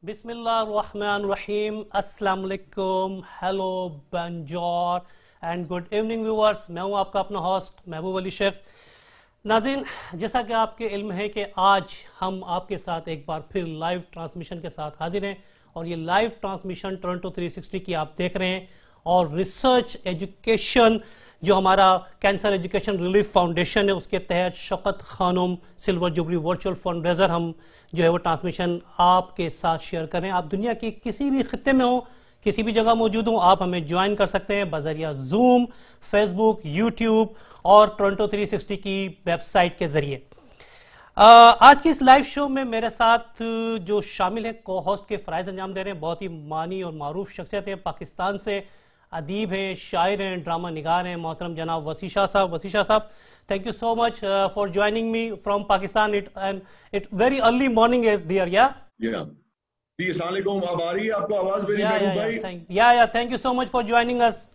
बिस्मिल्लाहिर्रहमानिर्रहीम, अस्सलाम वालेकुम, हेलो बंजौर एंड गुड इवनिंग व्यूअर्स। मैं हूं आपका अपना होस्ट महबूब अली शेख। नाज़रीन, जैसा कि आपके इल्म है कि आज हम आपके साथ एक बार फिर लाइव ट्रांसमिशन के साथ हाजिर हैं और ये लाइव ट्रांसमिशन टोरंटो 360 की आप देख रहे हैं और रिसर्च एजुकेशन जो हमारा कैंसर एजुकेशन रिलीफ फाउंडेशन है उसके तहत Shaukat Khanum silver jubilee virtual fundraiser हम जो है वो ट्रांसमिशन आपके साथ शेयर करें। आप दुनिया के किसी भी खित्ते में हो, किसी भी जगह मौजूद हो, आप हमें ज्वाइन कर सकते हैं बजरिया जूम, फेसबुक, यूट्यूब और टोरंटो 360 की वेबसाइट के जरिए। आज की इस लाइव शो में मेरे साथ जो शामिल है को होस्ट के फराइज अंजाम दे रहे हैं, बहुत ही मानी और मारूफ शख्सियत हैं। पाकिस्तान से अदीब हैं, शायर हैं, ड्रामा निगार हैं, मोहतरम जनाब वसी शाह साहब। वसी शाह साहब, thank you so much for joining me from Pakistan. It very early morning is there. या जी अस्सलाम वालेकुम। अब आ रही है आपको आवाज मेरी महबूब भाई? Thank you so much for joining us.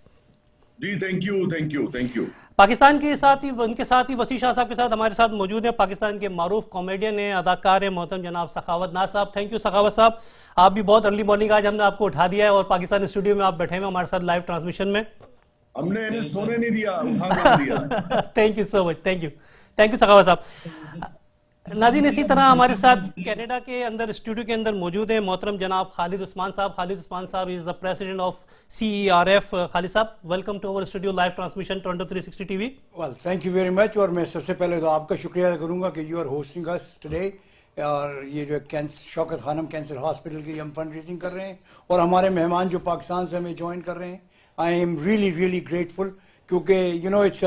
जी थैंक यू। पाकिस्तान के साथ ही उनके साथ ही वसी शाह साहब के साथ हमारे साथ मौजूद हैं पाकिस्तान के मारूफ कॉमेडियन हैं, अदाकार हैं, मोहतरम जनाब सखावत नाज साहब। थैंक यू सखावत साहब, आप भी बहुत अर्ली मॉर्निंग आज हमने आपको उठा दिया है और पाकिस्तान स्टूडियो में आप बैठे हैं हमारे साथ लाइव ट्रांसमिशन में। हमने इन्हें सोने नहीं दिया, उठा दिया। Thank you so much, thank you Sakhawat Sahab. नाज़रीन, इसी तरह हमारे साथ कनाडा के अंदर स्टूडियो के अंदर मौजूद हैं मोहतरम जनाब खालिद उस्मान साहब। Khalid Usman Sahab is the president of CERF। Khalid Sahab, welcome to our studio live transmission Toronto 360 TV. Well, thank you very much. और मैं सबसे पहले तो आपका शुक्रिया अदा करूंगा कि you are hosting us today. और ये जो शौकत खानम कैंसर हॉस्पिटल की हम फंड रेजिंग कर रहे हैं और हमारे मेहमान जो पाकिस्तान से हमें ज्वाइन कर रहे हैं, आई एम रियली ग्रेटफुल क्योंकि you know it's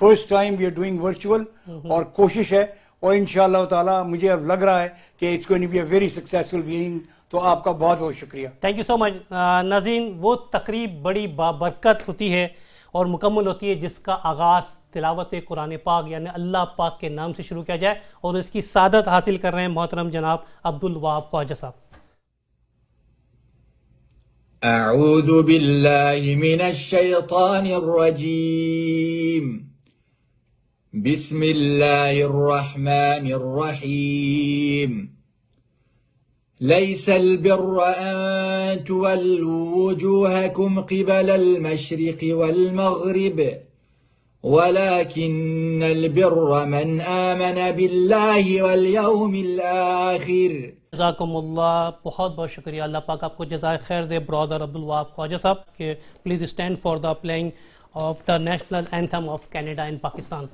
first time we are doing virtual और कोशिश है और इंशाअल्लाह ताला मुझे अब लग रहा है कि it's going to be a very successful meeting. तो आपका बहुत बहुत शुक्रिया, थैंक यू सो मच। नाज़रीन, वो तकरीब बड़ी बाबरकत होती है और मुकम्मल होती है जिसका आगाज़ तिलावत कुरान पाक यानी अल्लाह पाक के नाम से शुरू किया जाए और इसकी सादत हासिल कर रहे हैं मोहतरम जनाब अब्दुल वहाब ख्वाजा साहब। अऊज़ु बिल्लाहि मिनश शैतानिर रजीम, बिस्मिल्लाहिर रहमानिर रहीम। लैसल बिर्र अन तुवल्लू वुजूहकुम क़िबलल मशरिक़ि वल मग़रिब वलाकिन्नल बिर्र मन आमन बिल्लाहि वल यौमिल आखिर। जज़ाकुमुल्लाह, बहुत बहुत शुक्रिया। अल्लाह पाक आपको जज़ाए खैर दे ब्रदर अब्दुल वहाब ख्वाजा साहब के please stand for the playing of the national anthem of Canada in Pakistan.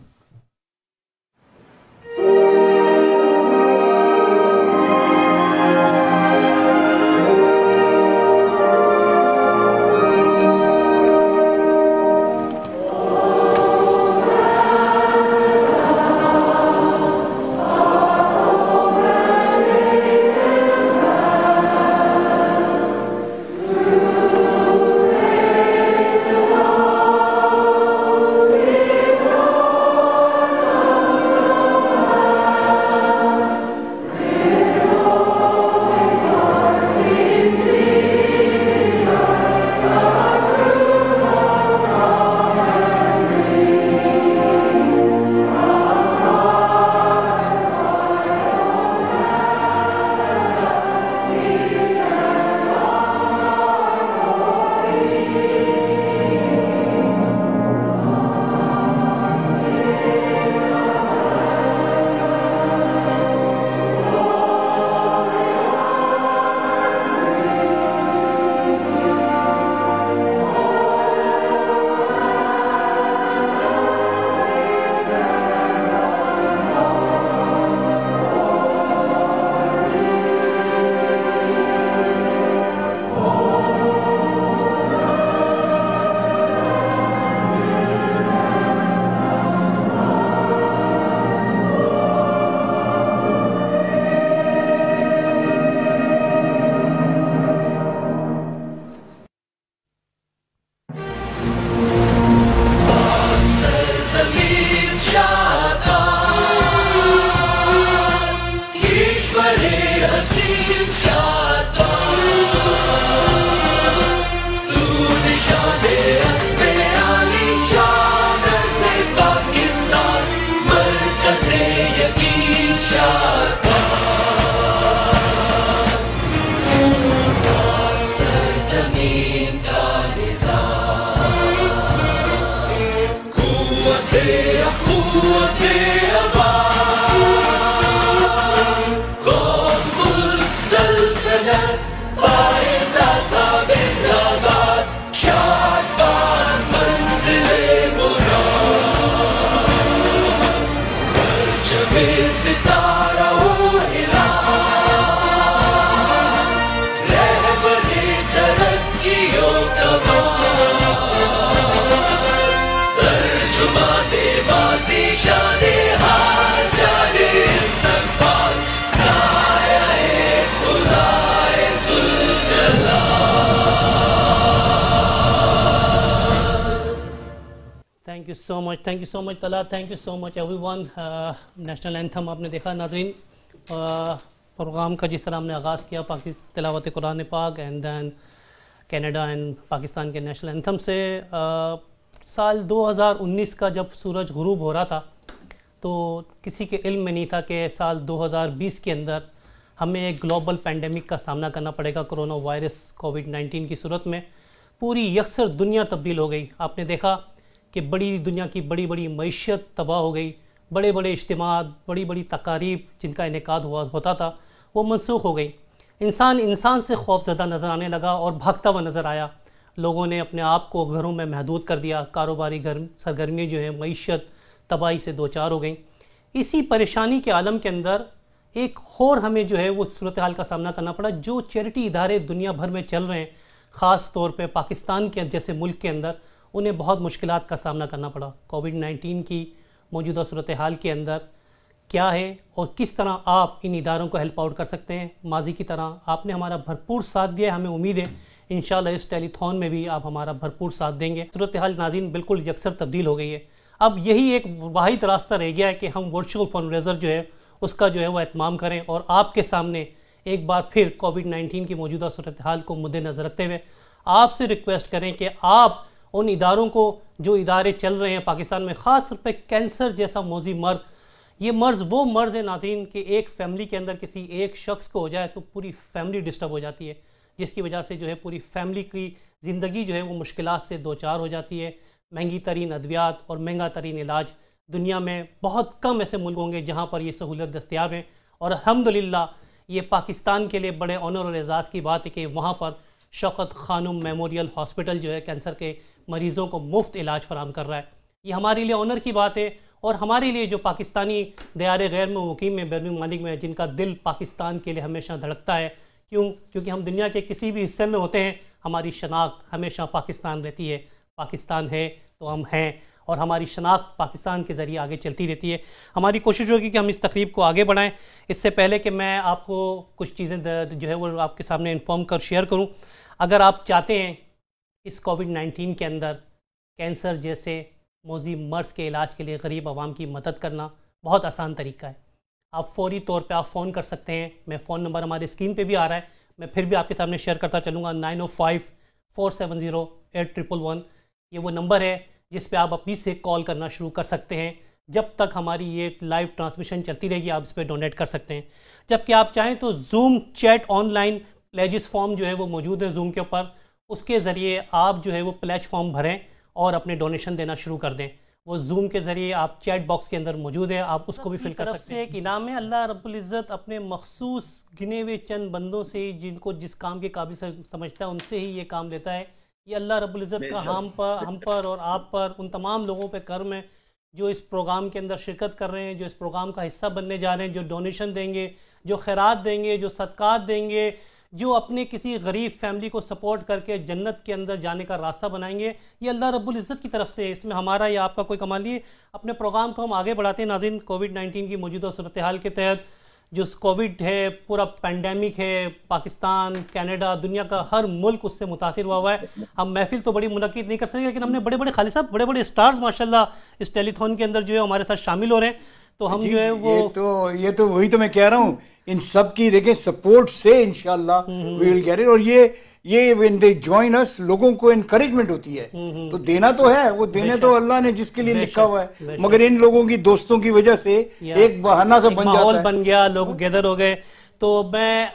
You so much, thank you so much तला, thank you so much everyone. National anthem आपने देखा नाज़रीन, प्रोग्राम का जिस तरह हमने आगाज़ किया पाकिस्तान तिलावत कुरान पाक and then Canada and Pakistan के नेशनल एंथम से। साल 2019 का जब सूरज गुरूब हो रहा था तो किसी के इल्म में नहीं था कि साल 2020 के अंदर हमें एक ग्लोबल पैंडेमिक का सामना करना पड़ेगा। कोरोना वायरस कोविड-19 की सूरत में पूरी यकसर दुनिया तब्दील हो गई। आपने देखा कि बड़ी दुनिया की बड़ी बड़ी मईशत तबाह हो गई, बड़े बड़े इज्तिमात, बड़ी बड़ी तकारीब जिनका इनेकाद होता था वो मनसूख हो गई। इंसान से खौफज़दा नज़र आने लगा और भागता हुआ नज़र आया। लोगों ने अपने आप को घरों में महदूद कर दिया, कारोबारी सरगर्मी जो है मईशत तबाही से दो चार हो गई। इसी परेशानी के आलम के अंदर एक और हमें जो है वो सूरत हाल का सामना करना पड़ा। जो चैरिटी इदारे दुनिया भर में चल रहे हैं, ख़ास तौर पे पाकिस्तान के जैसे मुल्क के अंदर, उन्हें बहुत मुश्किलात का सामना करना पड़ा। कोविड-19 की मौजूदा सूरत हाल के अंदर क्या है और किस तरह आप इन इदारों को हेल्प आउट कर सकते हैं। माजी की तरह आपने हमारा भरपूर साथ दिया है, हमें उम्मीद है इंशाल्लाह इस टेलीथॉन में भी आप हमारा भरपूर साथ देंगे। सूरत हाल नाज़रीन बिल्कुल यकसर तब्दील हो गई है। अब यही एक वाहिद रास्ता रह गया है कि हम वर्चुअल फंडरेजर जो है उसका जो है वो एहतमाम करें और आपके सामने एक बार फिर कोविड-19 की मौजूदा सूरत हाल को मद्देनज़र रखते हुए आपसे रिक्वेस्ट करें कि आप उन इदारों को, जो इदारे चल रहे हैं पाकिस्तान में, ख़ास तौर पर कैंसर जैसा मौजी मर्ज़, ये मर्ज़ वो मर्ज़ है नाज़रीन कि एक फैमिली के अंदर किसी एक शख्स को हो जाए तो पूरी फैमिली डिस्टर्ब हो जाती है, जिसकी वजह से जो है पूरी फैमिली की ज़िंदगी जो है वो मुश्किलात से दो चार हो जाती है। महंगी तरीन अद्वियात और महंगा तरीन इलाज, दुनिया में बहुत कम ऐसे मुल्क होंगे जहाँ पर ये सहूलत दस्तियाब है। और अल्हम्दुलिल्लाह ये पाकिस्तान के लिए बड़े ऑनर और एजाज़ की बात है कि वहाँ पर शौकत खानुम मेमोरियल हॉस्पिटल जो है कैंसर के मरीज़ों को मुफ्त इलाज फराम कर रहा है। ये हमारे लिए ऑनर की बात है और हमारे लिए जो पाकिस्तानी दयारे गैर में मुकीम में बैरून मालिक में जिनका दिल पाकिस्तान के लिए हमेशा धड़कता है। क्यों? क्योंकि हम दुनिया के किसी भी हिस्से में होते हैं, हमारी शनाख्त हमेशा पाकिस्तान रहती है। पाकिस्तान है तो हम हैं और हमारी शनाख्त पाकिस्तान के ज़रिए आगे चलती रहती है। हमारी कोशिश होगी कि हम इस तकरीब को आगे बढ़ाएं। इससे पहले कि मैं आपको कुछ चीज़ें जो है वो आपके सामने इन्फॉर्म कर शेयर करूं, अगर आप चाहते हैं इस कोविड-19 के अंदर कैंसर जैसे मौजी मर्ज़ के इलाज के लिए गरीब आवाम की मदद करना बहुत आसान तरीका है। आप फौरी तौर पे आप फ़ोन कर सकते हैं। मैं फ़ोन नंबर हमारे स्क्रीन पे भी आ रहा है, मैं फिर भी आपके सामने शेयर करता चलूँगा। 905-470-8111 ये वो नंबर है जिस पे आप अभी से कॉल करना शुरू कर सकते हैं। जब तक हमारी ये लाइव ट्रांसमिशन चलती रहेगी आप इस पर डोनेट कर सकते हैं। जबकि आप चाहें तो जूम चैट ऑनलाइन प्लेजिस फॉर्म जो है वो मौजूद है जूम के ऊपर, उसके ज़रिए आप जो है वो प्लेज फॉर्म भरें और अपने डोनेशन देना शुरू कर दें। वो जूम के ज़रिए आप चैट बॉक्स के अंदर मौजूद है, आप उसको भी फिल कर सकते हैं। एक इनाम है, अल्लाह रब्बुल इज़्ज़त अपने मखसूस गिने हुए चंद बंदों से ही, जिनको जिस काम के काबिल समझता है उनसे ही ये काम लेता है। ये अल्लाह रब्बुल इज़्ज़त का हम पर और आप पर, उन तमाम लोगों पे कर्म है जो इस प्रोग्राम के अंदर शिरकत कर रहे हैं, जो इस प्रोग्राम का हिस्सा बनने जा रहे हैं, जो डोनेशन देंगे, जो खैरात देंगे, जो सदकात देंगे, जो अपने किसी गरीब फैमिली को सपोर्ट करके जन्नत के अंदर जाने का रास्ता बनाएंगे। ये अल्लाह रब्बुल इज़्ज़त की तरफ से है, इसमें हमारा या आपका कोई कमाल नहीं है। अपने प्रोग्राम को हम आगे बढ़ाते हैं नाज़रीन। कोविड-19 की मौजूदा सूरत हाल के तहत जो कोविड है, पूरा पैंडेमिक है, पाकिस्तान, कनाडा, दुनिया का हर मुल्क उससे मुतासिर हुआ है। हम महफिल तो बड़ी मुनक्किद नहीं कर सकते, लेकिन हमने बड़े बड़े खालिद साहब, बड़े बड़े स्टार्स माशाल्लाह इस टेलीथॉन के अंदर जो है हमारे साथ शामिल हो रहे हैं। तो हम जो है वो ये तो वही तो मैं कह रहा हूँ, इन सब की देखें सपोर्ट से इंशाल्लाह वी विल गेट इट। और ये व्हेन दे जॉइन अस, लोगों को एनकरेजमेंट होती है। तो देना तो है, वो देने तो अल्लाह ने जिसके लिए लिखा हुआ है, मगर इन लोगों की दोस्तों की वजह से एक बहाना सा बन जाता है, बन गया, लोग गैदर हो गए। तो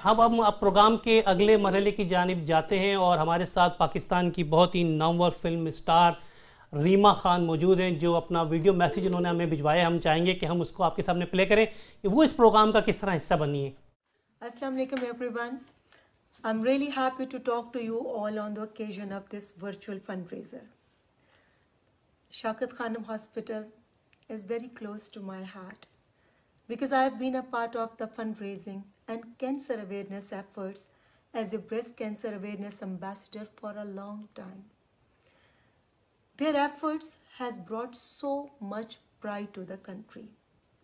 हम अब प्रोग्राम के अगले मरहले की जानिब जाते हैं और हमारे साथ पाकिस्तान की बहुत ही नामवर फिल्म स्टार रीमा खान मौजूद हैं, जो अपना वीडियो मैसेज उन्होंने हमें भिजवाया। हम चाहेंगे कि हम उसको आपके सामने प्ले करें कि वो इस प्रोग्राम का किस तरह हिस्सा बनी है। Assalamu alaikum everyone. I'm really happy to talk to you all on the occasion of this virtual fundraiser. Shaukat Khanum Hospital is very close to my heart because I have been a part of the fundraising and cancer awareness efforts as a breast cancer awareness ambassador for a long time. Their efforts has brought so much pride to the country.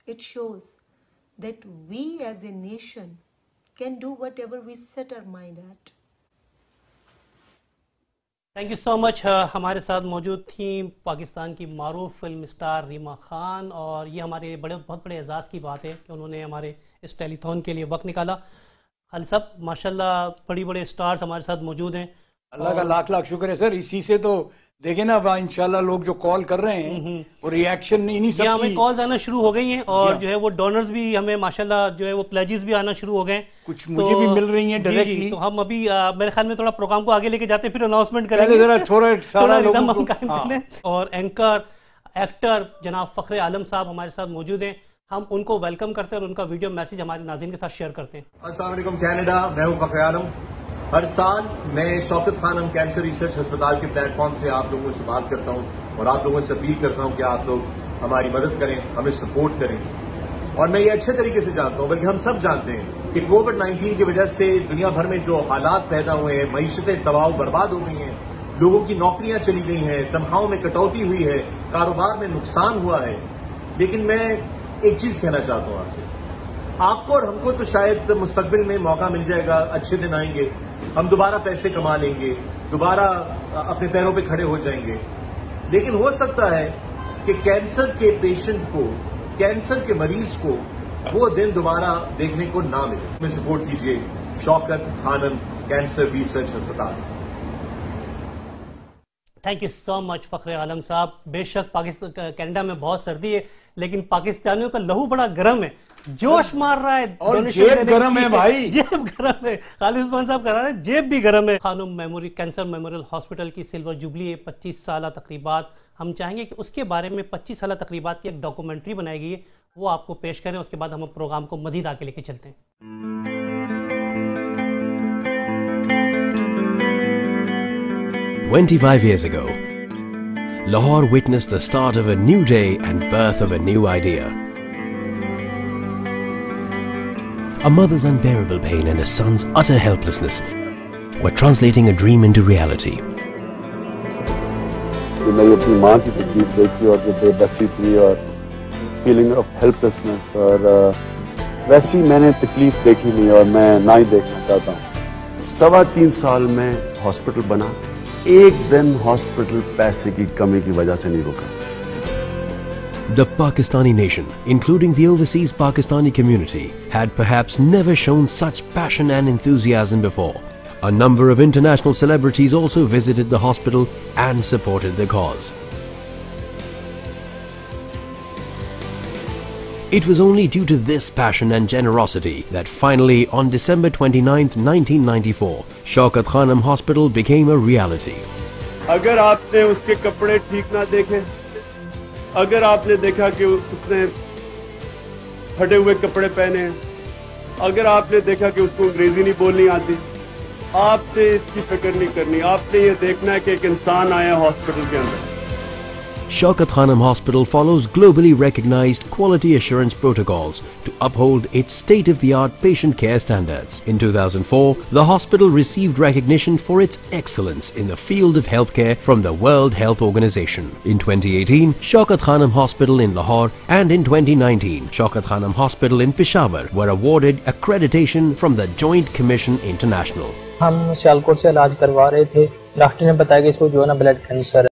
It shows that we as a nation can do whatever we set our mind at. Thank you so much. हमारे साथ मौजूद थी पाकिस्तान की मारूफ film star Reema Khan, और ये हमारे बहुत बड़े एजाज़ की बात है कि उन्होंने हमारे इस टेलीथॉन के लिए वक्त निकाला। खालिद साहब माशाल्लाह बड़ी बड़े स्टार्स हमारे साथ मौजूद हैं। अल्लाह का लाख लाख शुक्र है सर। इसी से तो देखे ना इंशाल्लाह लोग जो कॉल कर रहे हैं और रिएक्शन इन्हीं सब हमें कॉल्स आना शुरू हो गई हैं, और जो है वो डोनर्स भी हमें माशाल्लाह जो है वो प्लेजेस भी आना शुरू हो गए, कुछ मुझे भी मिल रही हैं डायरेक्टली। तो हम अभी मेरे ख्याल में थोड़ा प्रोग्राम को आगे लेके जाते हैं, फिर अनाउंसमेंट करेंगे, जरा थोड़ा सारा रिदम हम कायम कर लें। और एंकर एक्टर जनाब फखरे आलम साहब हमारे साथ मौजूद हैं, हम उनको वेलकम करते हैं और उनका वीडियो मैसेज हमारे नाज़रीन के साथ शेयर करते हैं। अस्सलाम वालेकुम कनाडा, मैं हूं फखरे आलम। हर साल मैं शौकत खानम कैंसर रिसर्च अस्पताल के प्लेटफॉर्म से आप लोगों से बात करता हूं और आप लोगों से अपील करता हूं कि आप लोग हमारी मदद करें, हमें सपोर्ट करें। और मैं ये अच्छे तरीके से जानता हूं, बल्कि हम सब जानते हैं कि कोविड-19 की वजह से दुनिया भर में जो हालात पैदा हुए हैं, मईशतें तबाह बर्बाद हो गई हैं, लोगों की नौकरियां चली गई हैं, तनख्वाहों में कटौती हुई है, कारोबार में नुकसान हुआ है। लेकिन मैं एक चीज कहना चाहता हूं आपको और हमको, तो शायद मुस्तकबिल में मौका मिल जाएगा, अच्छे दिन आएंगे, हम दोबारा पैसे कमा लेंगे, दोबारा अपने पैरों पे खड़े हो जाएंगे। लेकिन हो सकता है कि कैंसर के पेशेंट को, कैंसर के मरीज को वो दिन दोबारा देखने को ना मिले। हमें सपोर्ट कीजिए, शौकत खानम कैंसर रिसर्च अस्पताल। Thank you so much Fakhre Alam Sahab. बेशक पाकिस्तान कनाडा में बहुत सर्दी है, लेकिन पाकिस्तानियों का लहू बड़ा गर्म है, जोश मार रहा है, और जेब गरम है भाई, जेब गरम है। खालिद उस्मान साहब कह रहे हैं जेब भी गरम है। खानम कैंसर मेमोरियल हॉस्पिटल की सिल्वर जुबली है, 25 साल तकरीबात। हम चाहेंगे कि उसके बारे में 25 साल तकरीबात की एक डॉक्यूमेंट्री बनाई गई है, वो आपको पेश करें, उसके बाद हम प्रोग्राम को मजीद आगे लेके चलते हैं। 25 years ago, Lahore witnessed the start of a new day and birth of a new idea. A mother's unbearable pain and a son's utter helplessness were translating a dream into reality. मैं अपनी माँ की तकलीफ देखी और जो बेबसी थी और फीलिंग ऑफ हेल्पलेसनेस, और वैसी मैंने तकलीफ देखी नहीं और मैं ना ही देखना चाहता हूँ। 3.25 साल में हॉस्पिटल बना, एक दिन हॉस्पिटल पैसे की कमी की वजह से नहीं रुका। The Pakistani nation, including the overseas Pakistani community, had perhaps never shown such passion and enthusiasm before. A number of international celebrities also visited the hospital and supported the cause. It was only due to this passion and generosity that finally, on December 29, 1994, Shaukat Khanam Hospital became a reality. अगर आपने उसके कपड़े ठीक ना देखे, अगर आपने देखा कि उसने फटे हुए कपड़े पहने, अगर आपने देखा कि उसको अंग्रेजी नहीं बोलनी आती, आपने इसकी फिक्र नहीं करनी। आपने ये देखना है कि एक इंसान आया हॉस्पिटल के अंदर। Shaukat Khanam Hospital follows globally recognized quality assurance protocols to uphold its state-of-the-art patient care standards. In 2004, the hospital received recognition for its excellence in the field of healthcare from the World Health Organization. In 2018, Shaukat Khanam Hospital in Lahore and in 2019, Shaukat Khanam Hospital in Peshawar were awarded accreditation from the Joint Commission International. हम सियालकोट से इलाज करवा रहे थे, doctor ने बताया कि इसको जो है ना ब्लड कैंसर है।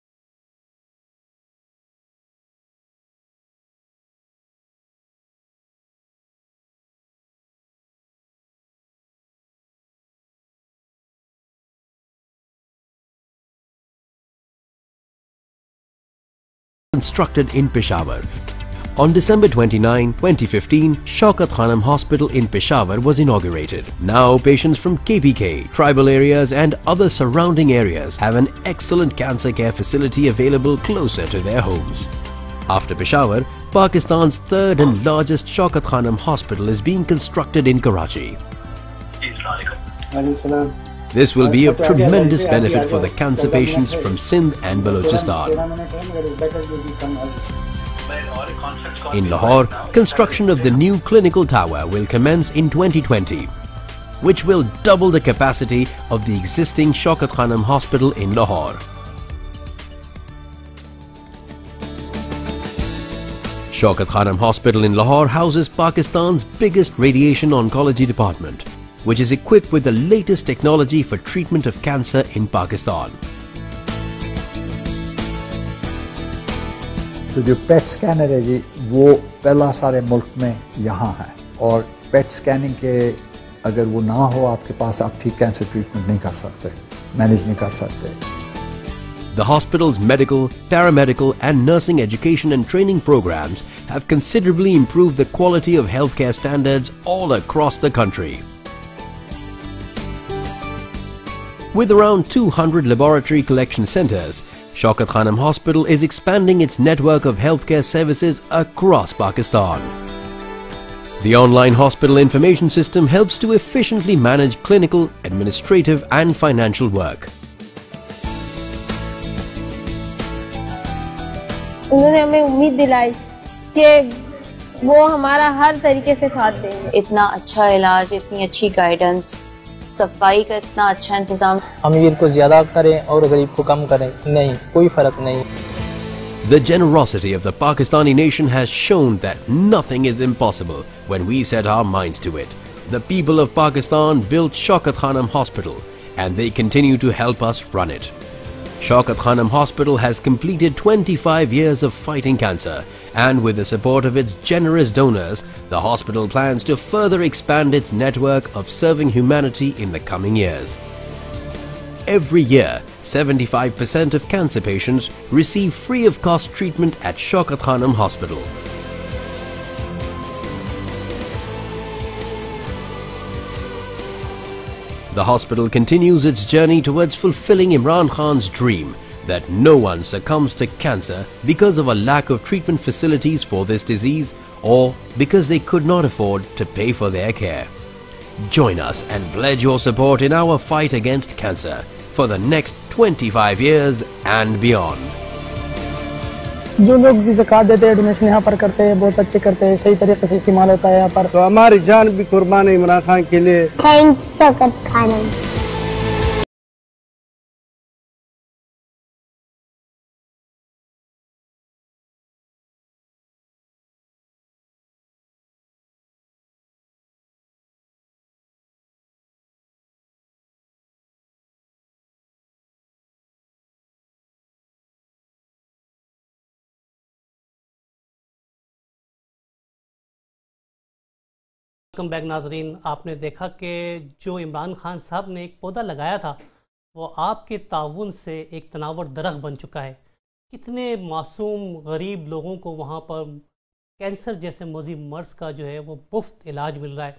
Constructed in Peshawar. On December 29, 2015, Shaukat Khanam Hospital in Peshawar was inaugurated. Now patients from KPK, tribal areas and other surrounding areas have an excellent cancer care facility available closer to their homes. After Peshawar, Pakistan's third and largest Shaukat Khanam Hospital is being constructed in Karachi. This will be of tremendous benefit for the cancer patients from Sindh and Balochistan. In Lahore, construction of the new clinical tower will commence in 2020, which will double the capacity of the existing Shaukat Khanam Hospital in Lahore. Shaukat Khanam Hospital in Lahore houses Pakistan's biggest radiation oncology department, which is equipped with the latest technology for treatment of cancer in Pakistan. तो जो पेट scanner है जी वो पहला सारे मुल्क में यहाँ है, और पेट स्कैनिंग के अगर वो ना हो आपके पास, आप ठीक कैंसर ट्रीटमेंट नहीं कर सकते, मैनेज नहीं कर सकते। The hospital's medical, paramedical and nursing education and training programs have considerably improved the quality of healthcare standards all across the country. With around 200 laboratory collection centers, Shaukat Khanum Hospital is expanding its network of healthcare services across Pakistan. The online hospital information system helps to efficiently manage clinical, administrative and financial work. उन्होंने हमें उम्मीद दिलाई कि वो हमारा हर तरीके से साथ देंगे। इतना अच्छा इलाज, इतनी अच्छी गाइडेंस, सफाई का इतना अच्छा इंतजाम। अमीर को ज्यादा करें और गरीब को कम करें, नहीं, कोई फर्क नहीं। The generosity of the Pakistani nation has shown that nothing is impossible when we set our minds to it. The people of Pakistan built Shaukat Khanum Hospital and they continue to help us run it. Shaukat Khanum Hospital has completed 25 years of fighting cancer, and with the support of its generous donors, the hospital plans to further expand its network of serving humanity in the coming years. Every year, 75% of cancer patients receive free of cost treatment at Shaukat Khanum Hospital. The hospital continues its journey towards fulfilling Imran Khan's dream that no one succumbs to cancer because of a lack of treatment facilities for this disease or because they could not afford to pay for their care. Join us and pledge your support in our fight against cancer for the next 25 years and beyond. जो लोग भी ज़कात देते हैं, donation यहाँ पर करते हैं, बहुत अच्छे करते हैं, सही तरीके से इस्तेमाल होता है यहाँ पर। तो हमारी जान भी कुर्बान है इमरान खान के लिए। Thanks Shaukat Khanum. Welcome back नाजरीन। आपने देखा कि जो इमरान खान साहब ने एक पौधा लगाया था वो आपके ताउन से एक तनावर दरख्त बन चुका है। कितने मासूम गरीब लोगों को वहाँ पर कैंसर जैसे मौजी मर्ज का जो है वो मुफ्त इलाज मिल रहा है।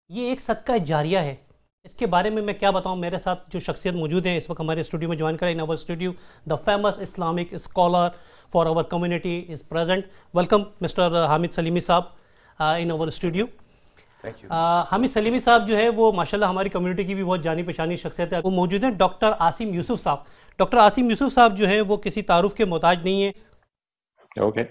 ये एक सदका जारिया है। इसके बारे में मैं क्या बताऊँ। मेरे साथ जो शख्सियत मौजूद हैं इस वक्त हमारे स्टूडियो में ज्वाइन करें in our studio the famous Islamic scholar for our community is present. Welcome mister Hamid Salimi Sahab in our studio. Hamid Salimi Sahab जो है वो माशाल्लाह हमारी कम्युनिटी की भी बहुत जानी पहचानी शख्सियत है। वो मौजूद हैं डॉक्टर आसिम यूसुफ साहब। डॉक्टर आसिम यूसुफ साहब जो है वो किसी तारुफ के मोहताज नहीं है। ओके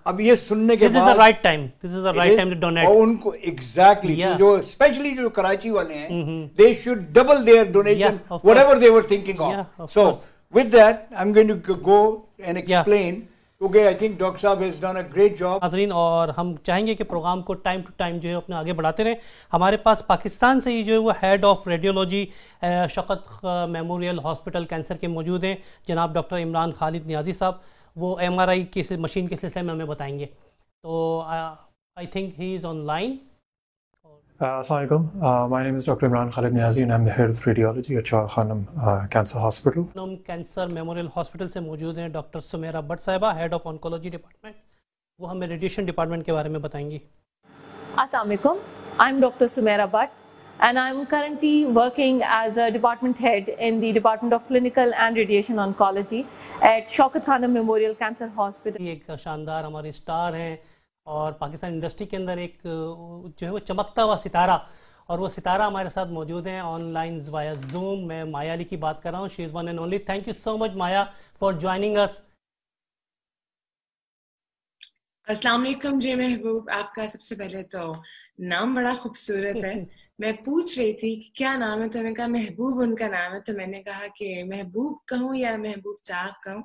अब ये सुनने के बाद this is the right time, this is the right time to donate. और उनको एग्जैक्टली जो स्पेशली जो कराची वाले हैं they should double their donation whatever they were thinking of. So with that I am going to go and explain. Okay, I think Dr. Saab has done a great job. नाज़रीन, और हम चाहेंगे कि programme को time to time जो है अपने आगे बढ़ाते रहें। हमारे पास पाकिस्तान से ही जो है वो head of radiology Shaukat memorial hospital cancer के मौजूद हैं जनाब डॉक्टर इमरान खालिद नियाजी साहब। वो MRI की मशीन के सिलसिले में हमें बताएंगे। तो I think he is online. Assalamu alaikum. My name is Dr. Imran Khalid Niazi and I'm the head of radiology at Shaukat Khanum Cancer Hospital. Cancer memorial hospital से मौजूद हैं डॉक्टर सुमेरा भट्ट साहिबा, हेड ऑफ ऑन्कोलॉजी डिपार्टमेंट। वो हमें radiation department के बारे में बताएंगी। Assalamu alaikum. I'm Dr. Sumaira Bhatt and I'm currently working as a department head in the Department of Clinical and Radiation Oncology at Shaukat Khanum Memorial Cancer Hospital. एक शानदार हमारे star हैं और Pakistan industry के अंदर एक जो है वो चमकता हुआ सितारा, और वो सितारा हमारे साथ मौजूद हैं ऑनलाइन वाया जूम। मैं माया अली की बात कर रहा हूँ। She is one and only. Thank you so much Maya for joining अस। अस्सलाम वालेकुम जी महबूब। आपका सबसे पहले तो नाम बड़ा खूबसूरत है। मैं पूछ रही थी कि क्या नाम है, तो उन्होंने कहा महबूब उनका नाम है, तो मैंने कहा कि महबूब कहूँ या महबूब साहब कहूँ।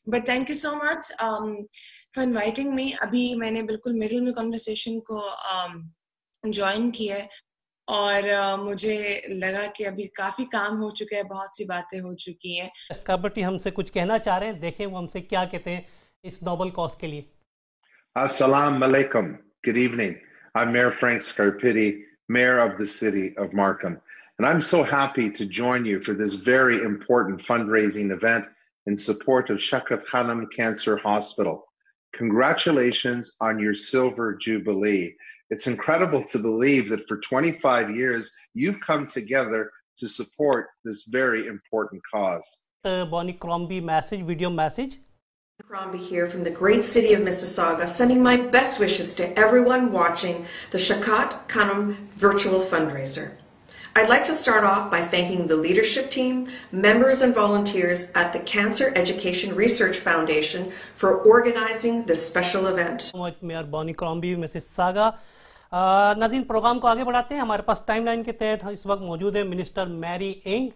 But thank you so much for inviting me. अभी मैंने बिल्कुल मिडिल में कॉन्वर्सेशन को ज्वाइन किया है। और मुझे लगा कि अभी काफी काम हो चुका है, बहुत सी बातें हो चुकी हैं। स्कारपेटी हमसे कुछ कहना चाह रहे हैं, देखें वो हमसे क्या कहते हैं इस नोबल कॉज के लिए। Assalamu alaikum. Good evening. I'm Mayor Frank Scarpitti, Mayor of the City of Markham. And I'm so happy to join you for this very important fundraising event in support of Shaukat Khanum Cancer Hospital. Congratulations on your Silver Jubilee. It's incredible to believe that for 25 years, you've come together to support this very important cause. Bonnie Crombie message, video message. Crombie here from the great city of Mississauga, sending my best wishes to everyone watching the Shaukat Khanum virtual fundraiser. I'd like to start off by thanking the leadership team, members and volunteers at the Cancer Education Research Foundation for organizing this special event. Mayor Bonnie Crombie, Mississauga. नाज़रीन, programme को आगे बढ़ाते हैं। हमारे पास timeline के तहत इस वक्त मौजूद है मिनिस्टर मैरी इंग।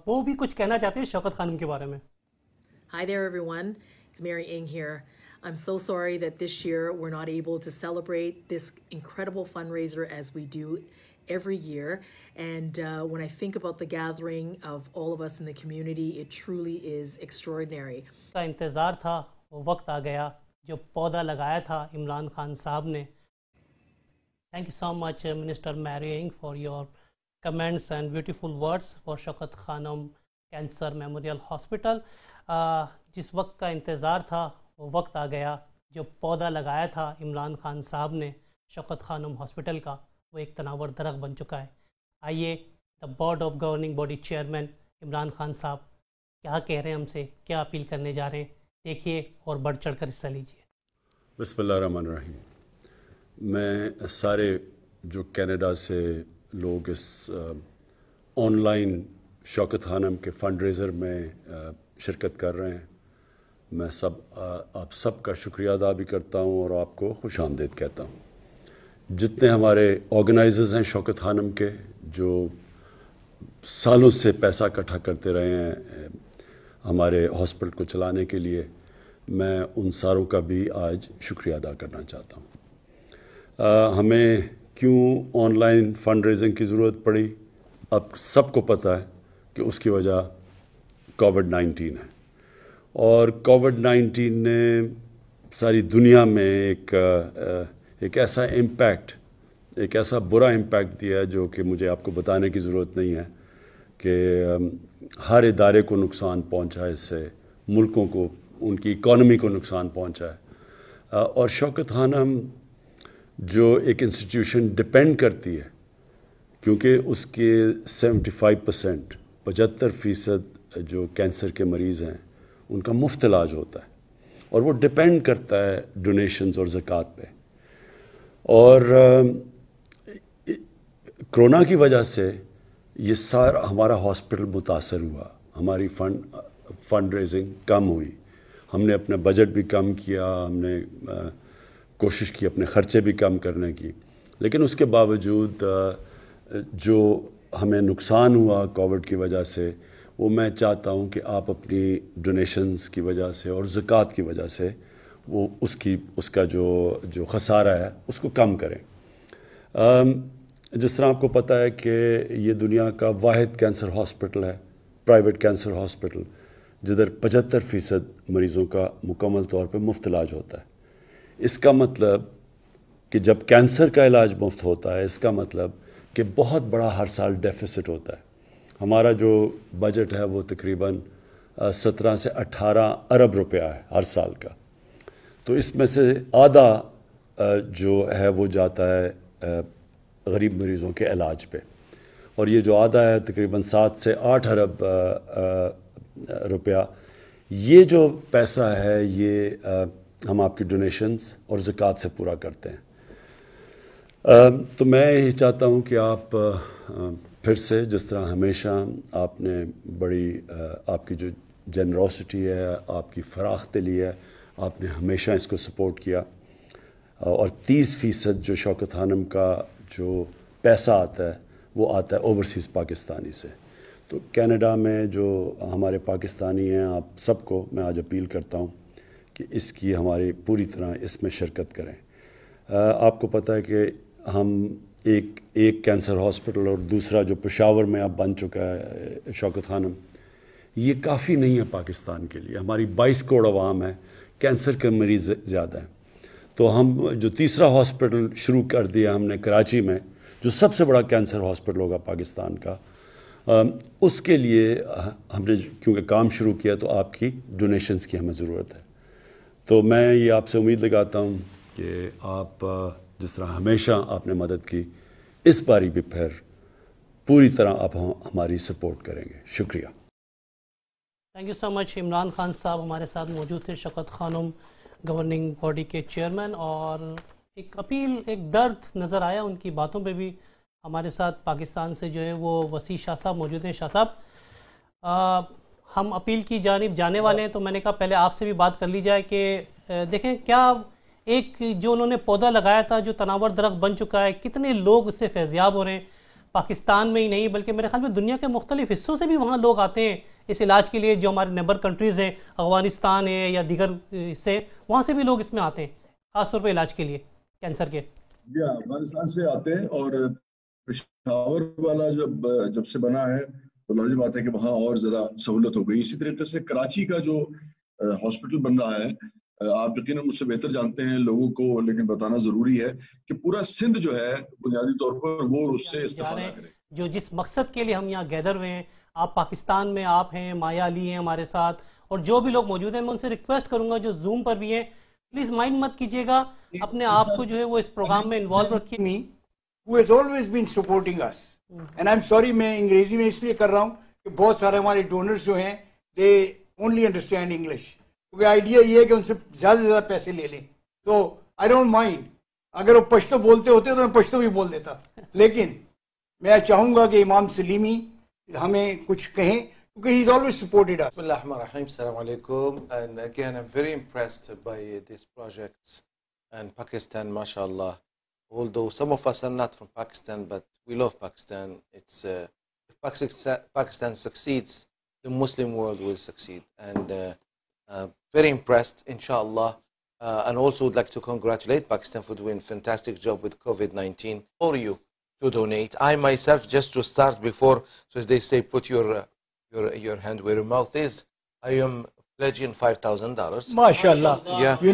वो भी कुछ कहना चाहते हैं शौकत खानम के बारे में। Hi there everyone, it's Mary Ng here. I'm so sorry that this year we're not able to celebrate this incredible fundraiser as we do every year. And when I think about the gathering of all of us in the community, it truly is extraordinary. का इंतज़ार था, वो वक्त आ गया जो पौधा लगाया था इमरान खान साहब ने। Thank you so much, Minister Mary Ng, for your comments and beautiful words for Shaukat Khanum Cancer Memorial Hospital. जिस वक्त का इंतज़ार था वो वक्त आ गया जो पौधा लगाया था इमरान खान साहब ने शौकत खानम हॉस्पिटल का, वो एक तनावर दरख्त बन चुका है। आइए the board of governing body chairman Imran Khan साहब क्या कह रहे हैं, हमसे क्या अपील करने जा रहे हैं, देखिए और बढ़ चढ़ कर हिस्सा लीजिए। बिस्मिल्लाहिर्रहमानिर्रहीम। मैं सारे जो कनाडा से लोग इस ऑनलाइन शौकत खानम के फंडरेज़र में शिरकत कर रहे हैं, मैं आप सब का शुक्रिया अदा भी करता हूं और आपको खुश आमदीद कहता हूं। जितने हमारे ऑर्गेनाइजर्स हैं शौकत खानम के, जो सालों से पैसा इकट्ठा करते रहे हैं हमारे हॉस्पिटल को चलाने के लिए, मैं उन सारों का भी आज शुक्रिया अदा करना चाहता हूं। हमें क्यों ऑनलाइन फंड रेजिंग की ज़रूरत पड़ी, अब सबको पता है कि उसकी वजह कोविड-19 है। और कोविड-19 ने सारी दुनिया में एक ऐसा इम्पैक्ट, एक ऐसा बुरा इम्पैक्ट दिया है जो कि मुझे आपको बताने की ज़रूरत नहीं है कि हर इदारे को नुकसान पहुंचा है, इससे मुल्कों को, उनकी इकॉनमी को नुकसान पहुंचा है। और शौकत खानम जो एक इंस्टीट्यूशन डिपेंड करती है, क्योंकि उसके 75% जो कैंसर के मरीज़ हैं उनका मुफ्त इलाज होता है, और वो डिपेंड करता है डोनेशंस और ज़कात पे। और कोरोना की वजह से ये सारा हमारा हॉस्पिटल मुतासर हुआ, हमारी फंड रेजिंग कम हुई, हमने अपना बजट भी कम किया, हमने कोशिश की अपने ख़र्चे भी कम करने की, लेकिन उसके बावजूद जो हमें नुकसान हुआ कोविड की वजह से, वो मैं चाहता हूँ कि आप अपनी डोनेशंस की वजह से और ज़कात की वजह से वो उसका जो खसारा है उसको कम करें। जिस तरह आपको पता है कि ये दुनिया का वाहिद कैंसर हॉस्पिटल है, प्राइवेट कैंसर हॉस्पिटल, जिधर 75% मरीज़ों का मुकम्मल तौर पे मुफ्त इलाज होता है। इसका मतलब कि जब कैंसर का इलाज मुफ्त होता है, इसका मतलब कि बहुत बड़ा हर साल डेफिसिट होता है। हमारा जो बजट है वो तकरीबन 17 से 18 अरब रुपया है हर साल का, तो इसमें से आधा जो है वो जाता है गरीब मरीज़ों के इलाज पे, और ये जो आधा है तकरीबन 7 से 8 अरब रुपया, ये जो पैसा है ये हम आपकी डोनेशंस और ज़कात से पूरा करते हैं। तो मैं यही चाहता हूँ कि आप फिर से, जिस तरह हमेशा आपने बड़ी आपकी जो जनरोसिटी है, आपकी फराख्तली है, आपने हमेशा इसको सपोर्ट किया, और 30% जो शौकत खानम का जो पैसा आता है वो आता है ओवरसीज़ पाकिस्तानी से। तो कनाडा में जो हमारे पाकिस्तानी हैं, आप सबको मैं आज अपील करता हूँ कि इसकी हमारी पूरी तरह इसमें शिरकत करें। आपको पता है कि हम एक कैंसर हॉस्पिटल और दूसरा जो पेशावर में अब बन चुका है शौकत खानम, ये काफ़ी नहीं है पाकिस्तान के लिए। हमारी 22 करोड़ आवाम है, कैंसर के मरीज़ ज़्यादा हैं। तो हम जो तीसरा हॉस्पिटल शुरू कर दिया हमने कराची में, जो सबसे बड़ा कैंसर हॉस्पिटल होगा पाकिस्तान का, उसके लिए हमने क्योंकि काम शुरू किया तो आपकी डोनेशंस की हमें ज़रूरत है। तो मैं ये आपसे उम्मीद लगाता हूँ कि आप जिस तरह हमेशा आपने मदद की, इस बारी भी फिर पूरी तरह आप हमारी सपोर्ट करेंगे। शुक्रिया। Thank you so much. Imran Khan साहब हमारे साथ मौजूद थे, शौकत खानम गवर्निंग बॉडी के चेयरमैन, और एक अपील, एक दर्द नज़र आया उनकी बातों पे भी। हमारे साथ पाकिस्तान से जो है वो वसी शाह साहब मौजूद हैं। शाह साहब, हम अपील की जानिब जाने वाले हैं, तो मैंने कहा पहले आपसे भी बात कर ली जाए कि देखें क्या एक जो उन्होंने पौधा लगाया था जो तनावर दरख्त बन चुका है, कितने लोग उससे फैज़याब हो रहे हैं। पाकिस्तान में ही नहीं बल्कि मेरे ख्याल में दुनिया के मुख्तलिफ हिस्सों से भी वहाँ लोग आते हैं इस इलाज के लिए। जो हमारे नेबर कंट्रीज़ हैं, अफगानिस्तान है या दीगर से, वहाँ से भी लोग इसमें आते हैं ख़ासतौर पर इलाज के लिए कैंसर के। जी अफगानिस्तान से आते हैं, और पेशावर वाला जब से बना है तो लाजिम बात है कि वहाँ और ज़्यादा सहूलत हो गई। इसी तरीके से कराची का जो हॉस्पिटल बन रहा है, आप यकीनन मुझसे बेहतर जानते हैं लोगों को, लेकिन बताना ज़रूरी है कि पूरा सिंध जो है बुनियादी तौर पर वो उससे इस्तेफादा करे। जो जिस मकसद के लिए हम यहाँ गैदर हुए हैं, आप पाकिस्तान में आप हैं, माया अली हैं हमारे साथ, और जो भी लोग मौजूद हैं, मैं उनसे रिक्वेस्ट करूंगा जो जूम पर भी हैं, प्लीज माइंड मत कीजिएगा, अपने आप को जो है वो इस प्रोग्राम में इन्वॉल्व रखिए। मी who has always been supporting us, and I'm sorry मैं अंग्रेजी में इसलिए कर रहा हूँ कि बहुत सारे हमारे डोनर्स जो हैं they only understand English, क्योंकि आइडिया ये है कि उनसे ज्यादा से ज्यादा पैसे ले लें। तो आई डोंट माइंड, अगर वो पश्तो बोलते होते तो मैं पश्तो भी बोल देता, लेकिन मैं चाहूंगा कि इमाम सलीमी हमें कुछ कहें, क्योंकि he's always supported us. Bismillahirrahmanirrahim. Assalamu alaikum. And again, I'm very impressed by these projects and Pakistan, mashallah. Although some of us are not from Pakistan, but we love Pakistan. It's if Pakistan succeeds, the Muslim world will succeed. And very impressed, inshallah. And also would like to congratulate Pakistan for doing a fantastic job with COVID-19. For you to donate, I myself, just to start before, so as they say, put your hand where your mouth is. I am pledging $5,000. MashaAllah. Yeah. You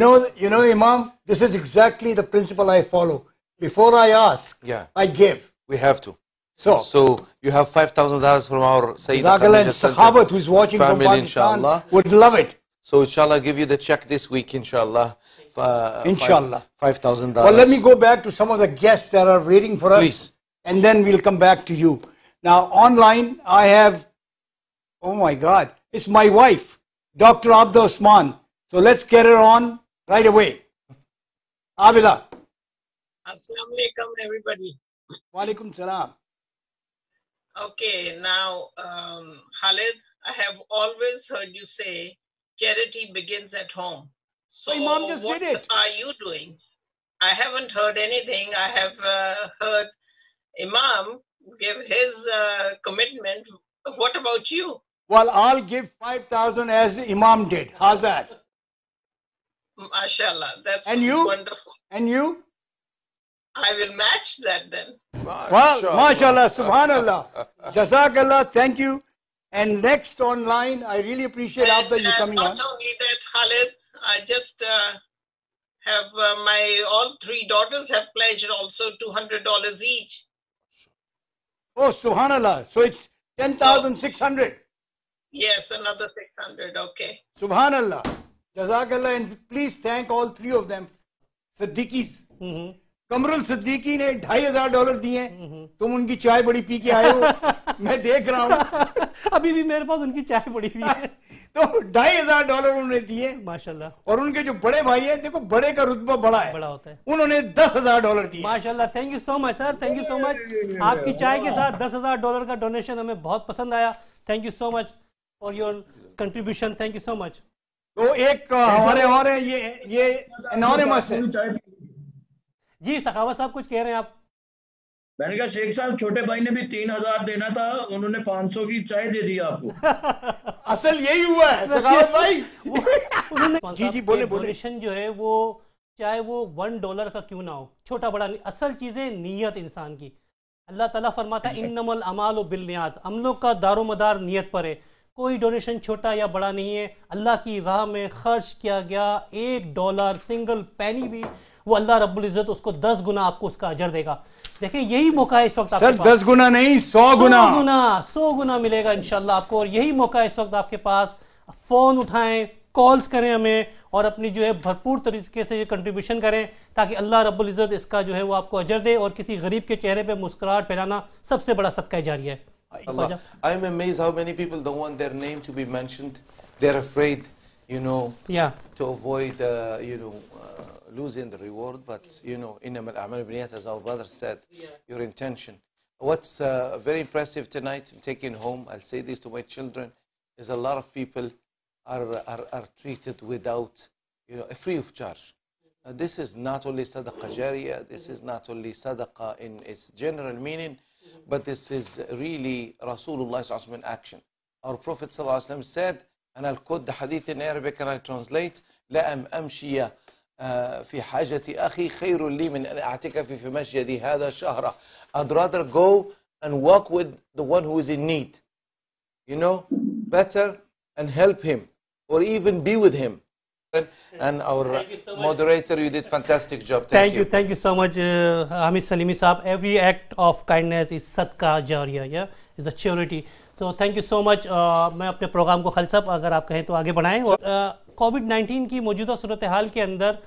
know, Imam, this is exactly the principle I follow. Before I ask, yeah, I give. We have to. So you have $5,000 from our Sayyid and Sahabat who's watching family, from Pakistan, inshallah, would love it. So inshallah, give you the check this week, inshallah. Inshallah. $5,000. Well, let me go back to some of the guests that are waiting for us. Please. And then we'll come back to you. Now, online, I have, oh my God, it's my wife, Dr. Abda Osman. So let's get her on right away. Abida. Assalamu alaikum, everybody. Walaikum salam. Okay, now, Khalid, I have always heard you say charity begins at home. So, Imam just what did it. are you doing? I haven't heard anything. I have heard Imam give his commitment. What about you? Well, I'll give 5,000 as Imam did. How's that? MashaAllah, that's And you? wonderful. And you? I will match that then. Well, mashallah, subhanallah, jazakallah, thank you. And next online, I really appreciate Abda you coming on. Not only that, Khalid, I just have all three daughters have pledged also $200 each. Oh, subhanallah. So it's 10,600. Yes, another 600. Okay. Subhanallah. Jazakallah. And please thank all three of them. Siddiqis. Qamrul Siddiqui ने $2,500 दिए। तुम उनकी चाय बड़ी P के आए हो, मैं देख रहा हूँ। अभी भी मेरे पास उनकी चाय बड़ी हुई है। तो $2,500 उन्होंने दिए माशाल्लाह। और उनके जो बड़े भाई हैं, देखो बड़े का रुतबा बड़ा है, बड़ा होता है, उन्होंने $10,000 दिए। माशाल्लाह। Thank you so much sir, thank you so much. आपकी चाय के साथ $10,000 का डोनेशन हमें बहुत पसंद आया। Thank you so much for your contribution, thank you so much. तो एक हमारे ये एनोनिमस है जी। सखावत साहब कुछ कह रहे हैं आप? मैंने कहा शेख साहब छोटे भाई ने भी 3,000 देना था, उन्होंने 500 की चाय दे दी आपको। असल यही हुआ है सखावत भाई। उन्होंने जी बोले डोनेशन जो है वो चाहे वो $1 का क्यों ना हो, छोटा बड़ा नहीं, असल चीजें नीयत इंसान की। अल्लाह ताला फरमाता है इन्नमल अमालु बिन्नियात, अमलों का दारोमदार नियत पर है। कोई डोनेशन छोटा या बड़ा नहीं है। अल्लाह की राह में खर्च किया गया $1 सिंगल पैनी भी, वो अल्लाह रब्बुल इज्जत उसको 10 गुना आपको उसका अजर देगा। देखिए यही मौका है इस वक्त आपके सर, पास। 10 गुना नहीं, 100 गुना मिलेगा इंशाल्लाह आपको। और यही मौका है इस वक्त आपके पास। फोन उठाएं, कॉल्स करें हमें, और अपनी जो है भरपूर तरीके से ये कंट्रीब्यूशन करें, ताकि अल्लाह रब्बुल इज्जत इसका जो है वो आपको अजर दे। और किसी गरीब के चेहरे पे मुस्कुराहट फैलाना सबसे बड़ा सदका जारिया है। Allah. I'm amazed how many people don't want their name to be mentioned. They're afraid, to avoid, losing the reward. But, innamal a'malu binniyat, as our brother said, your intention. What's very impressive tonight, I'm taking home, I'll say this to my children, is a lot of people are treated without, free of charge. This is not only sadaqah jariyah, this is not only sadaqah in its general meaning, but this is really Rasulullah in action. Our Prophet ﷺ said, and I'll quote the hadith in Arabic and I translate, لأم أمشي في حاجة أخي خير لي من أن أعتكف في مسجدي هذا شهرا. I'd rather go and walk with the one who is in need, better, and help him, or even be with him. And our moderator, you did fantastic job. Thank you so much, Hamid Salimi Saab. Every act of kindness is sadqa jariya, is a charity. So thank you so much. मैं अपने programme को खालिद साहब अगर आप कहें तो आगे बढ़ाएं। कोविड-19 की मौजूदा सूरत हाल के अंदर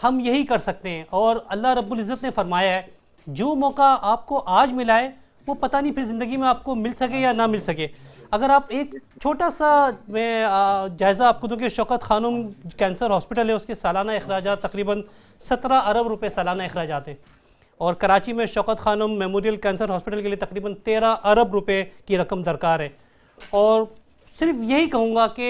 हम यही कर सकते हैं, और अल्लाह रब्बुल इज़्ज़त ने फरमाया है जो मौका आपको आज मिला है वो पता नहीं फिर ज़िंदगी में आपको मिल सके या ना मिल सके। अगर आप एक छोटा सा मैं जायज़ा आपको दूँ कि शौकत खानम कैंसर हॉस्पिटल है, उसके सालाना अखराजात तकरीबन 17 अरब रुपए सालाना अखराजात हैं, और कराची में Shaukat Khanum memorial cancer hospital के लिए तकरीबन 13 अरब रुपए की रकम दरकार है। और सिर्फ यही कहूँगा कि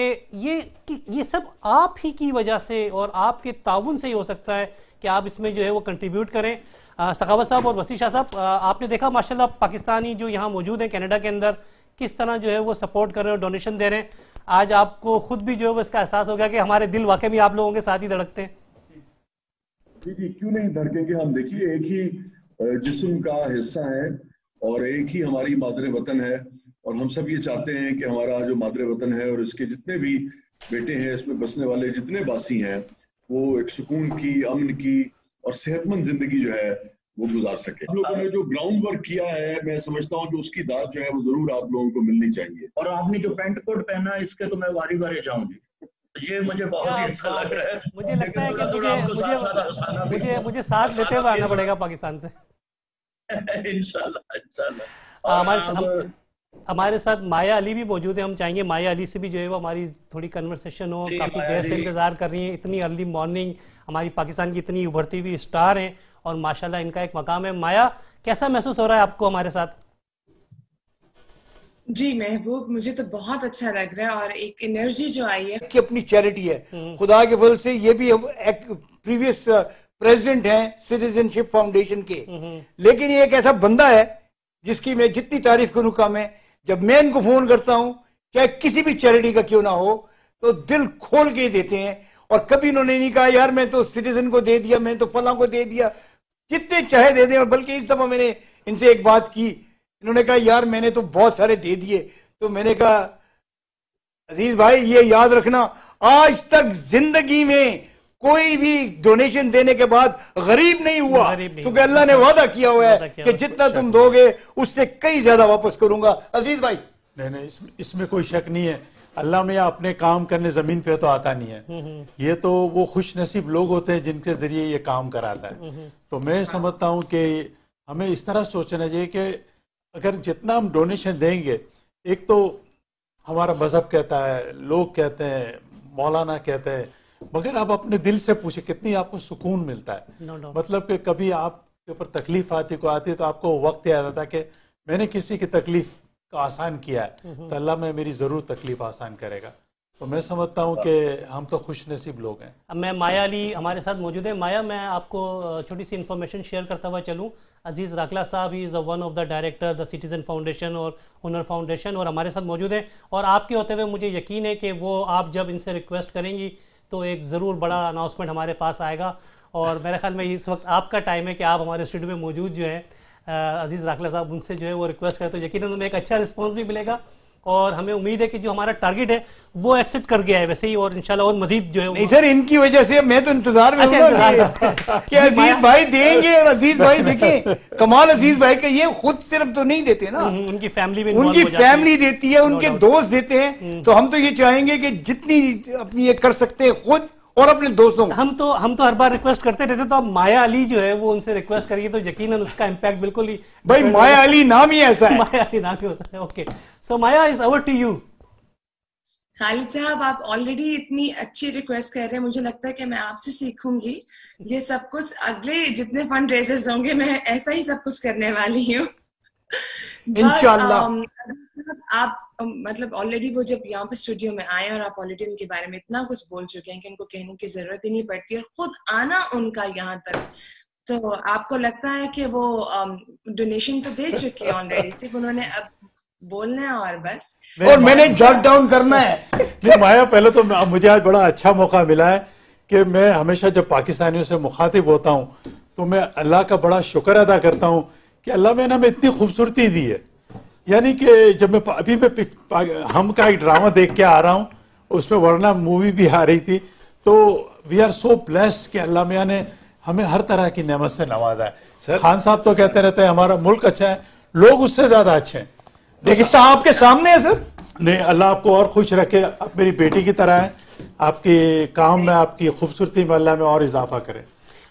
ये सब आप ही की वजह से और आपके ताउन से ही हो सकता है कि आप इसमें जो है वो कंट्रीब्यूट करें। सखावत साहब और वसी शाह साहब, आपने देखा माशाल्लाह पाकिस्तानी जो यहाँ मौजूद हैं कनाडा के अंदर किस तरह जो है वो सपोर्ट कर रहे हैं और डोनेशन दे रहे हैं। आज आपको खुद भी जो है वो इसका एहसास हो गया कि हमारे दिल वाकई में आप लोगों के साथ ही धड़कते हैं। जी, क्यों नहीं धड़केंगे हम। देखिए, एक ही जिस्म का हिस्सा है और एक ही हमारी मादरे वतन है, और हम सब ये चाहते हैं कि हमारा जो मादरे वतन है और इसके जितने भी बेटे हैं, इसमें बसने वाले जितने बासी हैं, वो एक सुकून की, अमन की और सेहतमंद जिंदगी जो है वो गुजार सके। हम लोगों ने जो ग्राउंड वर्क किया है, मैं समझता हूँ कि उसकी दाद जो है वो जरूर आप लोगों को मिलनी चाहिए। और आपने जो पेंट कोट पहना इसके तो मैं वारी वारी जाऊंगी, ये मुझे बहुत ही अच्छा लग रहा है। मुझे लगता है कि मुझे साथ लेते हुए आना पड़ेगा पाकिस्तान से। इंशाल्लाह। हमारे साथ माया अली भी मौजूद है, हम चाहेंगे माया अली से भी जो है वो हमारी थोड़ी कन्वर्सेशन हो। काफी देर से इंतजार कर रही हैं, इतनी अर्ली मॉर्निंग, हमारी पाकिस्तान की इतनी उभरती हुई स्टार हैं और माशाल्लाह इनका एक मकाम है। माया, कैसा महसूस हो रहा है आपको हमारे साथ? जी महबूब, मुझे तो बहुत अच्छा लग रहा है और एक एनर्जी जो आई है कि अपनी चैरिटी है खुदा के फल से। ये भी एक प्रीवियस प्रेसिडेंट हैं सिटीजनशिप फाउंडेशन के, लेकिन ये एक ऐसा बंदा है जिसकी मैं जितनी तारीफ करूं कम है। जब मैं इनको फोन करता हूं, चाहे किसी भी चैरिटी का क्यों ना हो, तो दिल खोल के देते हैं। और कभी इन्होंने नहीं कहा यार मैं तो सिटीजन को दे दिया, मैं तो फलां को दे दिया, जितने चाहे दे दें। और बल्कि इस दफा मैंने इनसे एक बात की, इन्होंने कहा यार मैंने तो बहुत सारे दे दिए। तो मैंने कहा अजीज भाई ये याद रखना, आज तक जिंदगी में कोई भी डोनेशन देने के बाद गरीब नहीं हुआ, क्योंकि अल्लाह ने वादा किया हुआ है कि जितना तुम दोगे उससे कई ज्यादा वापस करूंगा। अजीज भाई, नहीं, इसमें कोई शक नहीं है। अल्लाह में अपने काम करने जमीन पे तो आता नहीं है, ये तो वो खुश नसीब लोग होते हैं जिनके जरिए ये काम कराता है। तो मैं समझता हूँ कि हमें इस तरह सोचना चाहिए कि अगर जितना हम डोनेशन देंगे, एक तो हमारा मजहब कहता है, लोग कहते हैं, मौलाना कहते हैं, मगर आप अपने दिल से पूछे कितनी आपको सुकून मिलता है। मतलब कि कभी आपके ऊपर तकलीफ आती तो आपको वक्त याद आता कि मैंने किसी की तकलीफ को आसान किया है, तो अल्लाह में मेरी जरूर तकलीफ आसान करेगा। तो मैं समझता हूँ कि हम तो खुश नसीब लोग हैं। अब मैं माया अली हमारे साथ मौजूद है। माया, मैं आपको छोटी सी इन्फॉर्मेशन शेयर करता हुआ चलूँ। अजीज राखला साहब he is one of the director the citizen foundation और हुनर फाउंडेशन, और हमारे साथ मौजूद हैं। और आपके होते हुए मुझे यकीन है कि वो आप जब इनसे रिक्वेस्ट करेंगी तो एक ज़रूर बड़ा अनाउंसमेंट हमारे पास आएगा। और मेरे ख्याल में इस वक्त आपका टाइम है कि आप हमारे स्टूडियो में मौजूद जो है। अजीज राखला साहब उनसे जो है वो रिक्वेस्ट करें तो यकीनन उन्हें एक अच्छा रिस्पॉन्स भी मिलेगा और हमें उम्मीद है कि जो हमारा टारगेट है वो एक्सेप्ट कर गया है वैसे ही, और इंशाल्लाह और मजीद जो है नहीं सर, इनकी वजह से मैं तो इंतजार में कि अजीज भाई देंगे। और अजीज भाई देखिए कमाल अजीज भाई का, ये खुद सिर्फ तो नहीं देते ना, उनकी फैमिली में उनकी फैमिली देती है, उनके दोस्त देते हैं। तो हम तो ये चाहेंगे कि जितनी अपनी ये कर सकते हैं खुद और अपने दोस्तों। हम तो हर बार रिक्वेस्ट करते रहते, तो अब माया अली जो है वो उनसे रिक्वेस्ट करिए तो यकीनन उसका इम्पैक्ट बिल्कुल ही भाई माया अली नाम ही ऐसा है। माया अली नाम ही होता है। Okay, so Maya is over to you. Khalid साहब, आप ऑलरेडी इतनी अच्छी रिक्वेस्ट कर रहे हैं, मुझे लगता है कि मैं आपसे सीखूंगी ये सब कुछ। अगले जितने फंड रेजर्स होंगे मैं ऐसा ही सब कुछ करने वाली हूँ इंशाल्लाह। आप मतलब ऑलरेडी वो जब यहाँ पे स्टूडियो में आए और आप ऑलरेडी उनके बारे में इतना कुछ बोल चुके हैं कि उनको कहने की जरूरत ही नहीं पड़ती, और खुद आना उनका यहाँ तक, तो आपको लगता है कि वो डोनेशन तो दे चुके हैं ऑलरेडी, सिर्फ उन्होंने अब बोलना है और बस, और मैंने जॉट डाउन करना है। नहीं माया, पहले तो मुझे आज बड़ा अच्छा मौका मिला है कि मैं हमेशा जब पाकिस्तानियों से मुखातिब होता हूँ तो मैं अल्लाह का बड़ा शुक्र अदा करता हूँ कि अल्लाह ने हमें इतनी खूबसूरती दी है। यानी कि जब मैं हम का एक ड्रामा देख के आ रहा हूँ, उसमें वरना मूवी भी आ रही थी, तो वी आर सो ब्लेस्ड कि अल्लाह मियाँ ने हमें हर तरह की नेमत से नवाजा है। खान साहब तो कहते रहते हैं हमारा मुल्क अच्छा है, लोग उससे ज्यादा अच्छे हैं। देखिए साहब आपके सामने है सर। नहीं, अल्लाह आपको और खुश रखे, आप मेरी बेटी की तरह है, आपके काम में आपकी खूबसूरती में अल्लाह में और इजाफा करे।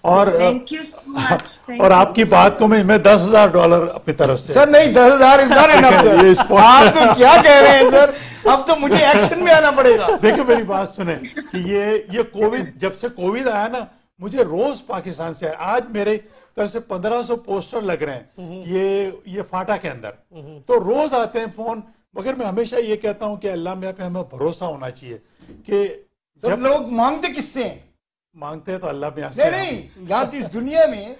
और थैंक यू सो मच। और आपकी बात को मैं $10,000 अपनी तरफ से। सर नहीं, 10,000 इज नॉट इनफ। आप तो क्या कह रहे हैं सर, अब तो मुझे एक्शन में आना पड़ेगा। देखिए मेरी बात सुने कि ये कोविड, जब से कोविड आया ना, मुझे रोज पाकिस्तान से आज मेरे तरफ से 1500 पोस्टर लग रहे हैं ये फाटा के अंदर, तो रोज आते हैं फोन। मगर मैं हमेशा ये कहता हूं कि अल्लाह में पे हमें भरोसा होना चाहिए कि जब लोग मांगते किससे हैं? मांगते हैं तो अल्लाह में से नहीं, यहाँ इस दुनिया में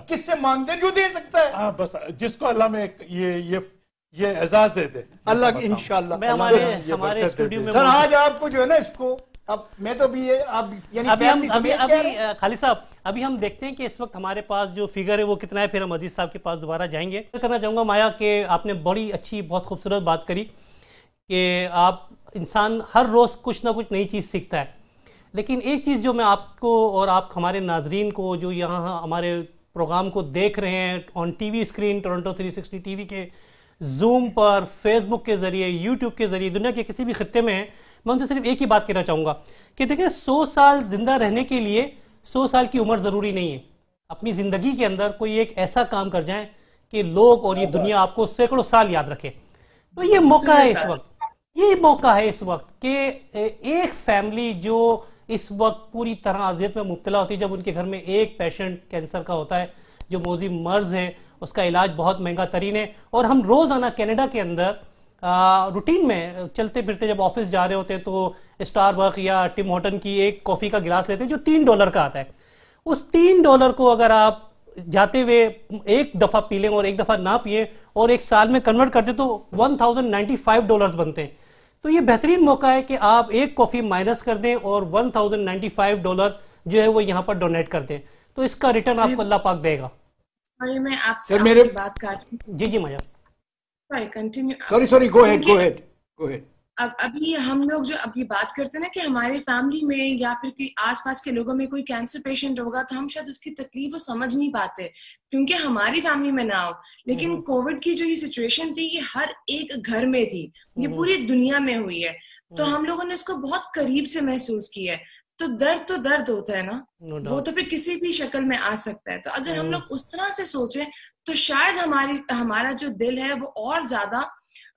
किससे मांगते जो दे सकता है। हाँ, बस जिसको अल्लाह में ये एजाज दे दे अल्लाह इंशाल्लाह। हमारे स्टूडियो में सर आज आपको जो है ना इसको, अब मैं तो भी अब यानी खालिद साहब अभी हम देखते हैं कि इस वक्त हमारे पास जो फिगर है वो कितना है, फिर हम अजीज साहब के पास दोबारा जाएंगे। मैं करना चाहूँगा माया कि आपने बड़ी अच्छी बहुत खूबसूरत बात करी कि आप इंसान हर रोज़ कुछ ना कुछ नई चीज़ सीखता है, लेकिन एक चीज़ जो मैं आपको और आप हमारे नाजरीन को जो यहाँ हमारे प्रोग्राम को देख रहे हैं on TV screen, Toronto 360 TV के जूम पर, फेसबुक के ज़रिए, यूट्यूब के ज़रिए, दुनिया के किसी भी खत्ते में है, मैं उनसे सिर्फ एक ही बात कहना चाहूँगा कि देखिए 100 साल जिंदा रहने के लिए 100 साल की उम्र ज़रूरी नहीं है। अपनी ज़िंदगी के अंदर कोई एक ऐसा काम कर जाए कि लोग और ये दुनिया आपको सैकड़ों साल याद रखे। तो ये मौका है इस वक्त, ये मौका है इस वक्त कि एक फैमिली जो इस वक्त पूरी तरह अजियत में मुब्तला होती है, जब उनके घर में एक पेशेंट कैंसर का होता है जो मौजी मर्ज है, उसका इलाज बहुत महंगा तरीन है, और हम रोज़ाना कनाडा के अंदर रूटीन में चलते फिरते जब ऑफिस जा रहे होते हैं तो स्टारबक्स या टिम हॉर्टन की एक कॉफ़ी का गिलास लेते हैं जो $3 का आता है। उस $3 को अगर आप जाते हुए एक दफ़ा पी लें और एक दफ़ा ना पिए और एक साल में कन्वर्ट करते तो $1,095 बनते हैं। तो ये बेहतरीन मौका है कि आप एक कॉफ़ी माइनस कर दें और $1,095 जो है वो यहाँ पर डोनेट कर दें, तो इसका रिटर्न आपको अल्लाह पाक देगा। मैं आपसे मेरे बात काट जी माया, कंटिन्यू सॉरी गो अहेड। अब अभी हम लोग जो अभी बात करते हैं ना कि हमारे फैमिली में या फिर कि आसपास के लोगों में कोई कैंसर पेशेंट होगा तो हम शायद उसकी तकलीफ वो समझ नहीं पाते क्योंकि हमारी फैमिली में ना हो, लेकिन कोविड की जो ये सिचुएशन थी ये हर एक घर में थी, ये पूरी दुनिया में हुई है, तो हम लोगों ने इसको बहुत करीब से महसूस किया है। तो दर्द होता है ना, वो तो फिर किसी भी शक्ल में आ सकता है। तो अगर हम लोग उस तरह से सोचें तो शायद हमारा जो दिल है वो और ज्यादा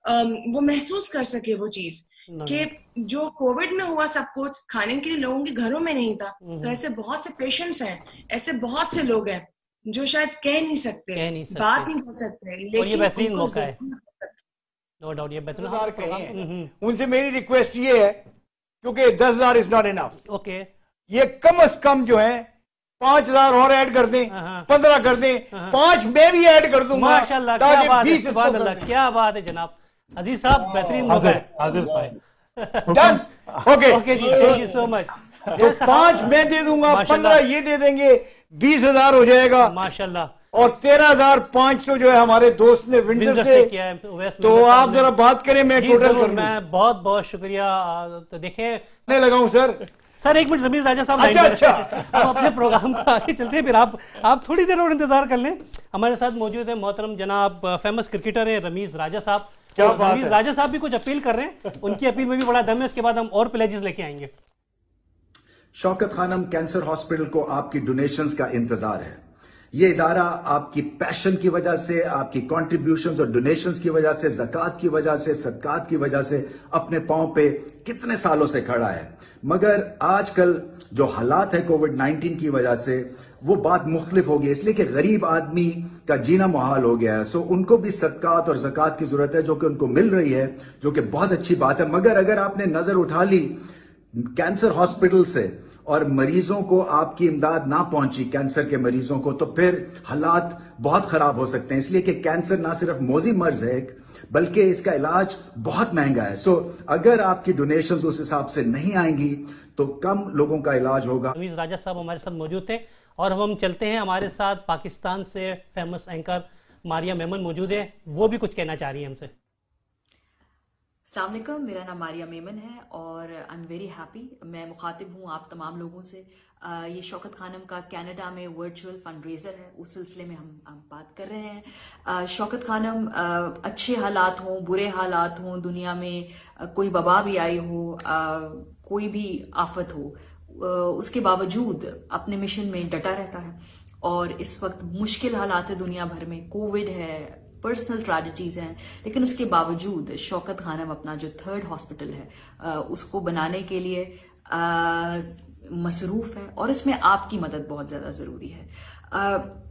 वो महसूस कर सके वो चीज कि जो कोविड में हुआ सब कुछ खाने के लिए लोगों के घरों में नहीं था। तो ऐसे बहुत से पेशेंट्स हैं, ऐसे बहुत से लोग हैं जो शायद कह नहीं सकते, बात नहीं कर सकते, लेकिन ये बेहतरीन मौका है, नो डाउट ये बेहतरीन। उनसे मेरी रिक्वेस्ट ये है क्योंकि 10,000 इज नॉट इनफ, ओके, ये कम से कम जो है 5,000 और ऐड कर दें, 15 कर दें, 5 मैं भी ऐड कर दूंगा। माशाल्लाह, क्या बात है, सुभान अल्लाह, क्या बात है जनाब। अजीज साहब बेहतरीन मौका है। डन, ओके जी, थैंक यू सो मच। तो 5 मैं दे दूंगा, 15 ये दे देंगे, 20,000 हो जाएगा माशाल्लाह। और 13,500 जो है हमारे दोस्त ने विंडर से किया है। तो आप जरा बात करें, मैं टोटल कर मैं बहुत बहुत शुक्रिया। तो देखें नहीं लगाऊं सर एक मिनट रमीज राजा साहब, अच्छा हम अपने प्रोग्राम को आगे चलते हैं, फिर आप थोड़ी देर और इंतजार कर लें। हमारे साथ मौजूद है मोहतरम जनाब फेमस क्रिकेटर है रमीज राजा साहब। रमीज राजा साहब भी कुछ अपील कर रहे हैं, उनकी अपील में भी बड़ा दम है, इसके बाद हम और प्लेजेस लेके आएंगे। शौकत खानम कैंसर हॉस्पिटल को आपकी डोनेशंस का इंतजार है। ये इदारा आपकी पैशन की वजह से, आपकी कंट्रीब्यूशंस और डोनेशंस की वजह से, ज़कात की वजह से, सदकात की वजह से अपने पांव पे कितने सालों से खड़ा है। मगर आजकल जो हालात है कोविड-19 की वजह से, वो बात मुख्तलिफ हो गई, इसलिए कि गरीब आदमी का जीना मुहाल हो गया है। सो उनको भी सदकात और ज़कात की जरूरत है, जो कि उनको मिल रही है, जो कि बहुत अच्छी बात है। मगर अगर आपने नजर उठा ली कैंसर हॉस्पिटल से और मरीजों को आपकी इमदाद ना पहुंची, कैंसर के मरीजों को, तो फिर हालात बहुत खराब हो सकते हैं। इसलिए कि कैंसर ना सिर्फ मोजी मर्ज है, बल्कि इसका इलाज बहुत महंगा है। सो अगर आपकी डोनेशंस उस हिसाब से नहीं आएंगी तो कम लोगों का इलाज होगा। रमीज राजा साहब हमारे साथ मौजूद थे और हम चलते हैं, हमारे साथ पाकिस्तान से फेमस एंकर मारिया मेमन मौजूद है, वो भी कुछ कहना चाह रही है हमसे। अस्सलाम वालेकुम, मेरा नाम मारिया मेमन है और आई एम वेरी हैप्पी। मैं मुखातिब हूँ आप तमाम लोगों से। ये शौकत खानम का कनाडा में वर्चुअल फंड रेजर है, उस सिलसिले में हम बात कर रहे हैं। शौकत खानम अच्छे हालात हों, बुरे हालात हों, दुनिया में कोई वबा भी आई हो, कोई भी आफत हो, उसके बावजूद अपने मिशन में डटा रहता है। और इस वक्त मुश्किल हालात है दुनिया भर में, कोविड है, पर्सनल ट्रेजेडीज हैं, लेकिन उसके बावजूद शौकत खानम अपना जो 3rd हॉस्पिटल है उसको बनाने के लिए मसरूफ है और इसमें आपकी मदद बहुत ज्यादा जरूरी है।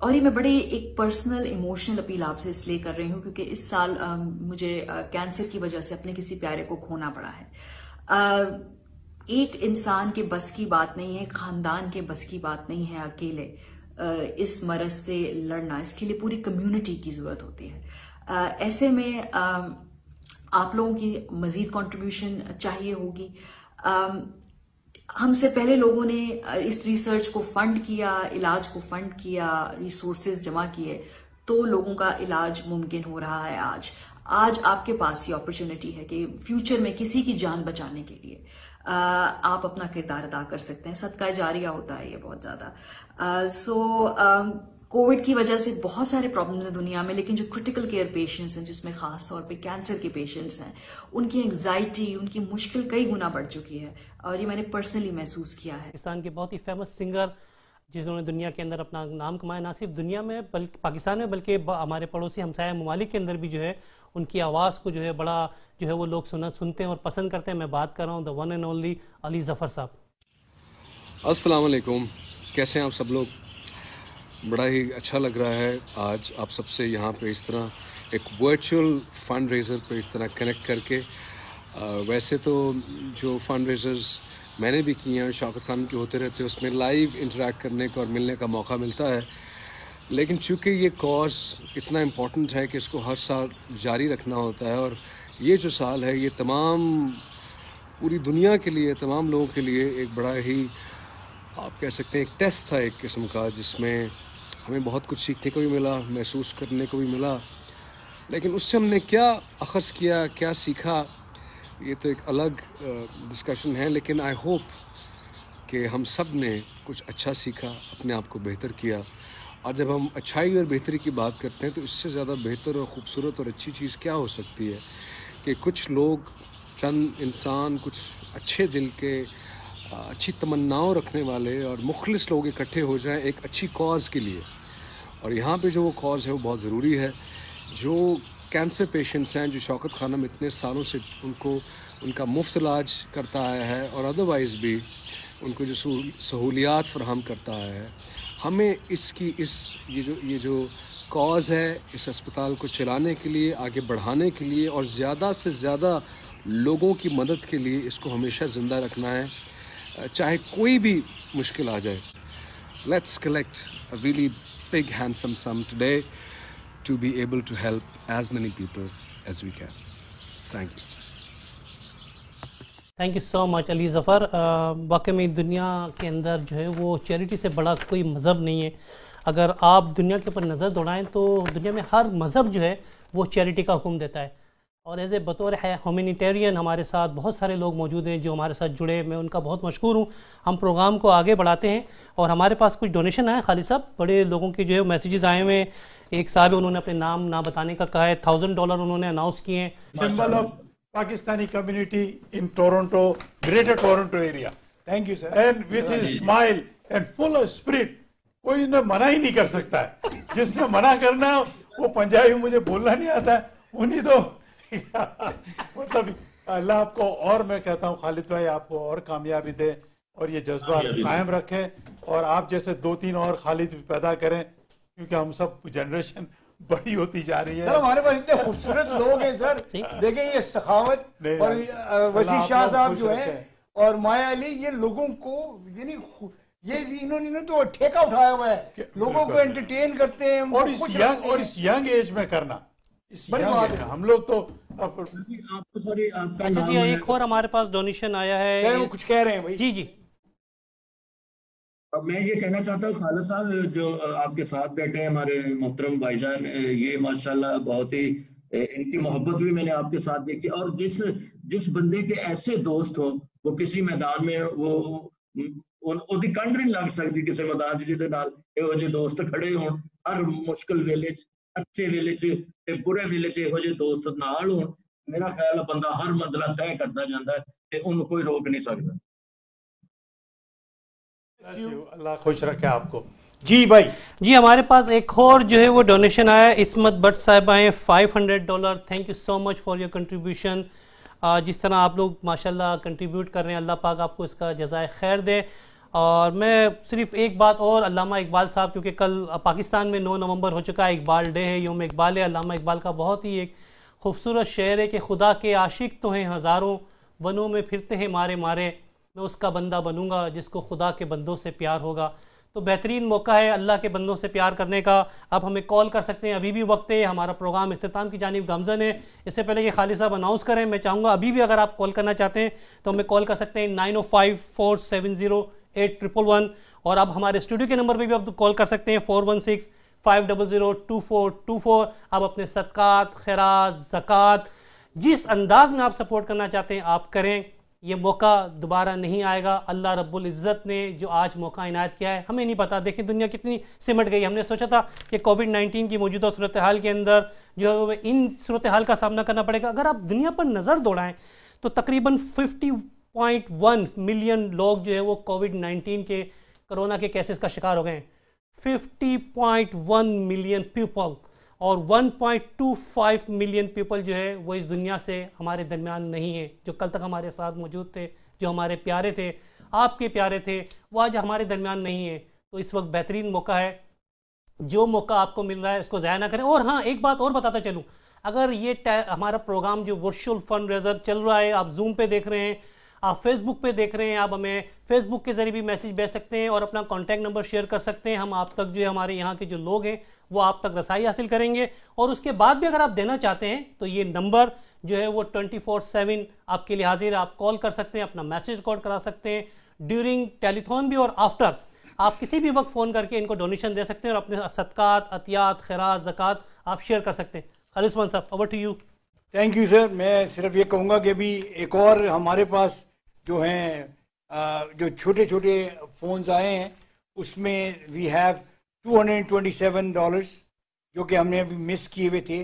और ये मैं बड़ी एक पर्सनल इमोशनल अपील आपसे इसलिए कर रही हूँ क्योंकि इस साल मुझे कैंसर की वजह से अपने किसी प्यारे को खोना पड़ा है। एक इंसान के बस की बात नहीं है, खानदान के बस की बात नहीं है अकेले इस मरज से लड़ना, इसके लिए पूरी कम्युनिटी की जरूरत होती है। ऐसे में आप लोगों की मजीद कंट्रीब्यूशन चाहिए होगी। हमसे पहले लोगों ने इस रिसर्च को फंड किया, इलाज को फंड किया, रिसोर्सेज जमा किए, तो लोगों का इलाज मुमकिन हो रहा है। आज आपके पास ये अपॉर्चुनिटी है कि फ्यूचर में किसी की जान बचाने के लिए आप अपना किरदार अदा कर सकते हैं। सदका जारिया होता है ये बहुत ज्यादा। कोविड की वजह से बहुत सारे प्रॉब्लम्स हैं दुनिया में, लेकिन जो क्रिटिकल केयर पेशेंट्स हैं, जिसमें खास तौर पे कैंसर के पेशेंट्स हैं, उनकी एंग्जाइटी, उनकी मुश्किल कई गुना बढ़ चुकी है और ये मैंने पर्सनली महसूस किया है। पाकिस्तान के बहुत ही फेमस सिंगर जिन्होंने दुनिया के अंदर अपना नाम कमाया, ना सिर्फ दुनिया में बल्कि पाकिस्तान में, बल्कि हमारे पड़ोसी हमसाया ममालिक के अंदर भी जो है उनकी आवाज़ को जो है बड़ा जो है वो लोग सुनते हैं और पसंद करते हैं। मैं बात कर रहा हूँ the one and only Ali Zafar साहब। अस्सलाम वालेकुम, कैसे हैं आप सब लोग? बड़ा ही अच्छा लग रहा है आज आप सबसे यहाँ पे इस तरह एक वर्चुअल फंड रेजर पे इस तरह कनेक्ट करके। वैसे तो जो फंड रेजर्स मैंने भी किए हैं, शौकत खानम के होते रहते हैं, उसमें लाइव इंटरेक्ट करने का और मिलने का मौका मिलता है। लेकिन चूँकि ये कॉज इतना इम्पोर्टेंट है कि इसको हर साल जारी रखना होता है, और ये जो साल है ये तमाम पूरी दुनिया के लिए, तमाम लोगों के लिए एक बड़ा ही आप कह सकते हैं एक टेस्ट था एक किस्म का, जिसमें हमें बहुत कुछ सीखने को भी मिला, महसूस करने को भी मिला। लेकिन उससे हमने क्या अख़ज़ किया, क्या सीखा, ये तो एक अलग डिस्कशन है। लेकिन आई होप कि हम सब ने कुछ अच्छा सीखा, अपने आप को बेहतर किया। और जब हम अच्छाई और बेहतरी की बात करते हैं तो इससे ज़्यादा बेहतर और ख़ूबसूरत और अच्छी चीज़ क्या हो सकती है कि कुछ लोग, चंद इंसान, कुछ अच्छे दिल के, अच्छी तमन्नाओं रखने वाले और मुखलिस लोग इकट्ठे हो जाएं एक अच्छी कॉज़ के लिए। और यहाँ पे जो वो कॉज़ है वो बहुत ज़रूरी है। जो कैंसर पेशेंट्स हैं, जो शौकत खानम इतने सालों से उनका मुफ्त इलाज करता आया है और अदरवाइज़ भी उनको जो सहूलियात फराहम करता आया है, हमें ये जो कॉज़ है इस अस्पताल को चलाने के लिए, आगे बढ़ाने के लिए और ज़्यादा से ज़्यादा लोगों की मदद के लिए इसको हमेशा ज़िंदा रखना है, चाहे कोई भी मुश्किल आ जाए। Let's collect a really big handsome sum today to be able to help as many people as we can. Thank you. Thank you so much Ali Zafar. वाकई में दुनिया के अंदर जो है वो चैरिटी से बड़ा कोई मज़हब नहीं है। अगर आप दुनिया के ऊपर नज़र दौड़ाएं तो दुनिया में हर मज़हब जो है वो चैरिटी का हुक्म देता है, और एज ए बतौर है ह्यूमैनिटेरियन हमारे साथ बहुत सारे लोग मौजूद हैं जो हमारे साथ जुड़े, मैं उनका बहुत मशहूर हूँ। हम प्रोग्राम को आगे बढ़ाते हैं और हमारे पास कुछ डोनेशन आए खालिद साहब, बड़े लोगों के जो है मैसेजेस आए हुए हैं। एक साहब उन्होंने अपने नाम ना बताने का कहा है, $1000 उन्होंने अनाउंस किए हैं। Symbol of Pakistani community in Toronto, greater Toronto area. Thank you sir. And with his smile and full of spirit, कोई इन्हें मना ही नहीं कर सकता है। जिसने मना करना वो पंजाबी मुझे बोलना नहीं आता है, उन्हीं तो मतलब अल्लाह आपको, और मैं कहता हूँ खालिद भाई आपको और कामयाबी दे और ये जज्बा कायम रखें, और आप जैसे 2-3 और खालिद पैदा करें, क्योंकि हम सब जनरेशन बड़ी होती जा रही है। सर हमारे पास इतने खूबसूरत लोग हैं सर, देखें ये सखावत और वसी शाह साहब जो है और माया अली, ये लोगों को यानी ये इन्होंने तो ठेका उठाया हुआ है, लोगों को एंटरटेन करते हैं और इस यंग एज में करना, इस हम लोग तो आपको सॉरी आपका अच्छा जी, एक और हमारे पास डोनेशन आया है, वो कुछ कह रहे हैं भाई। जी जी, अब मैं ये कहना चाहता हूँ खालिद साहब, जो आपके साथ बैठे हैं हमारे मोहतरम भाईजान, ये माशाल्लाह बहुत ही इनकी मोहब्बत भी मैंने आपके साथ देखी, और जिस बंदे के ऐसे दोस्त हो वो किसी मैदान में ਉਹਦੀ ਕੰਡ ਨਹੀਂ ਲੱਗ ਸਕਦੀ ਕਿਸੇ ਮੈਦਾਨ 'ਚ ਜਿਹਦੇ ਨਾਲ ਇਹੋ ਜਿਹੇ ਦੋਸਤ ਖੜੇ ਹੋਣ, ਹਰ ਮੁਸ਼ਕਲ ਵੇਲੇ 'ਚ, ਅੱਛੇ ਵੇਲੇ 'ਚ ਤੇ ਬੁਰੇ ਵੇਲੇ 'ਚ ਇਹੋ ਜਿਹੇ ਦੋਸਤ ਨਾਲ ਹੋਣ, ਮੇਰਾ ਖਿਆਲ ਹੈ ਬੰਦਾ ਹਰ ਮੰਜ਼ਲਾ ਤੈਅ ਕਰਦਾ ਜਾਂਦਾ ਹੈ ਤੇ ਉਹਨੂੰ ਕੋਈ ਰੋਕ नहीं सकता। अल्लाह खुश रखे आपको। जी भाई जी, हमारे पास एक और जो है वो डोनेशन आया है, इस्मत भट्ट साहब आए $500। Thank you so much for your contribution. जिस तरह आप लोग माशाल्लाह कंट्रीब्यूट कर रहे हैं, अल्लाह पाक आपको इसका जज़ाए खैर दे। और मैं सिर्फ एक बात और, अल्लामा इकबाल साहब, क्योंकि कल पाकिस्तान में 9 नवंबर हो चुका है, इकबाल डे है, योम इकबाल है। अल्लामा इकबाल का बहुत ही एक खूबसूरत शेर है कि खुदा के आशिक तो हैं हज़ारों, वनों में फिरते हैं मारे मारे, मैं उसका बंदा बनूंगा जिसको खुदा के बंदों से प्यार होगा। तो बेहतरीन मौका है अल्लाह के बंदों से प्यार करने का। आप हमें कॉल कर सकते हैं, अभी भी वक्त है, हमारा प्रोग्राम इख्तिताम की जानिब गामज़न है। इससे पहले कि खालिद साहब अनाउंस करें, मैं चाहूँगा अभी भी अगर आप कॉल करना चाहते हैं तो हमें कॉल कर सकते हैं 905-470-8111, और अब हमारे स्टूडियो के नंबर पर भी आप कॉल कर सकते हैं 416-500-2424। आप अपने सदकात, खैरात, ज़कात जिस अंदाज में आप सपोर्ट करना चाहते हैं आप करें, ये मौका दोबारा नहीं आएगा। अल्लाह रब्बुल इज़्ज़त ने जो आज मौका इनायत किया है, हमें नहीं पता, देखिए दुनिया कितनी सिमट गई। हमने सोचा था कि कोविड-19 की मौजूदा सूरत हाल के अंदर जो है इन सूरत हाल का सामना करना पड़ेगा। अगर आप दुनिया पर नज़र दौड़ाएं तो तकरीबन 50.1 मिलियन लोग जो है वो कोविड-19 के कोरोना के केसेस का शिकार हो गए हैं। 50.1 मिलियन पीपल, और 1.25 मिलियन पीपल जो है वो इस दुनिया से हमारे दरमियान नहीं है। जो कल तक हमारे साथ मौजूद थे, जो हमारे प्यारे थे, आपके प्यारे थे, वो आज हमारे दरमियान नहीं है। तो इस वक्त बेहतरीन मौका है, जो मौका आपको मिल रहा है इसको ज़ाया ना करें। और हाँ, एक बात और बताता चलूँ, अगर ये हमारा प्रोग्राम जो वर्चुअल फंड रेजर चल रहा है, आप जूम पे देख रहे हैं, आप फेसबुक पे देख रहे हैं, आप हमें फेसबुक के ज़रिए भी मैसेज भेज सकते हैं और अपना कॉन्टैक्ट नंबर शेयर कर सकते हैं। हम आप तक जो है हमारे यहाँ के जो लोग हैं वो आप तक रसाई हासिल करेंगे। और उसके बाद भी अगर आप देना चाहते हैं तो ये नंबर जो है वो 24/7 आपके लिए हाजिर है। आप कॉल कर सकते हैं, अपना मैसेज रिकॉर्ड करा सकते हैं, ड्यूरिंग टेलीथॉन भी और आफ्टर आप किसी भी वक्त फ़ोन करके इनको डोनेशन दे सकते हैं और अपने सदकात, अतियात, खैरात, ज़कात आप शेयर कर सकते हैं। खालिद उस्मान साहब, over to you. Thank you sir. मैं सिर्फ ये कहूँगा कि अभी एक और हमारे पास जो हैं जो छोटे छोटे फ़ोन्स आए हैं उसमें वी हैव $227 जो कि हमने अभी मिस किए हुए थे।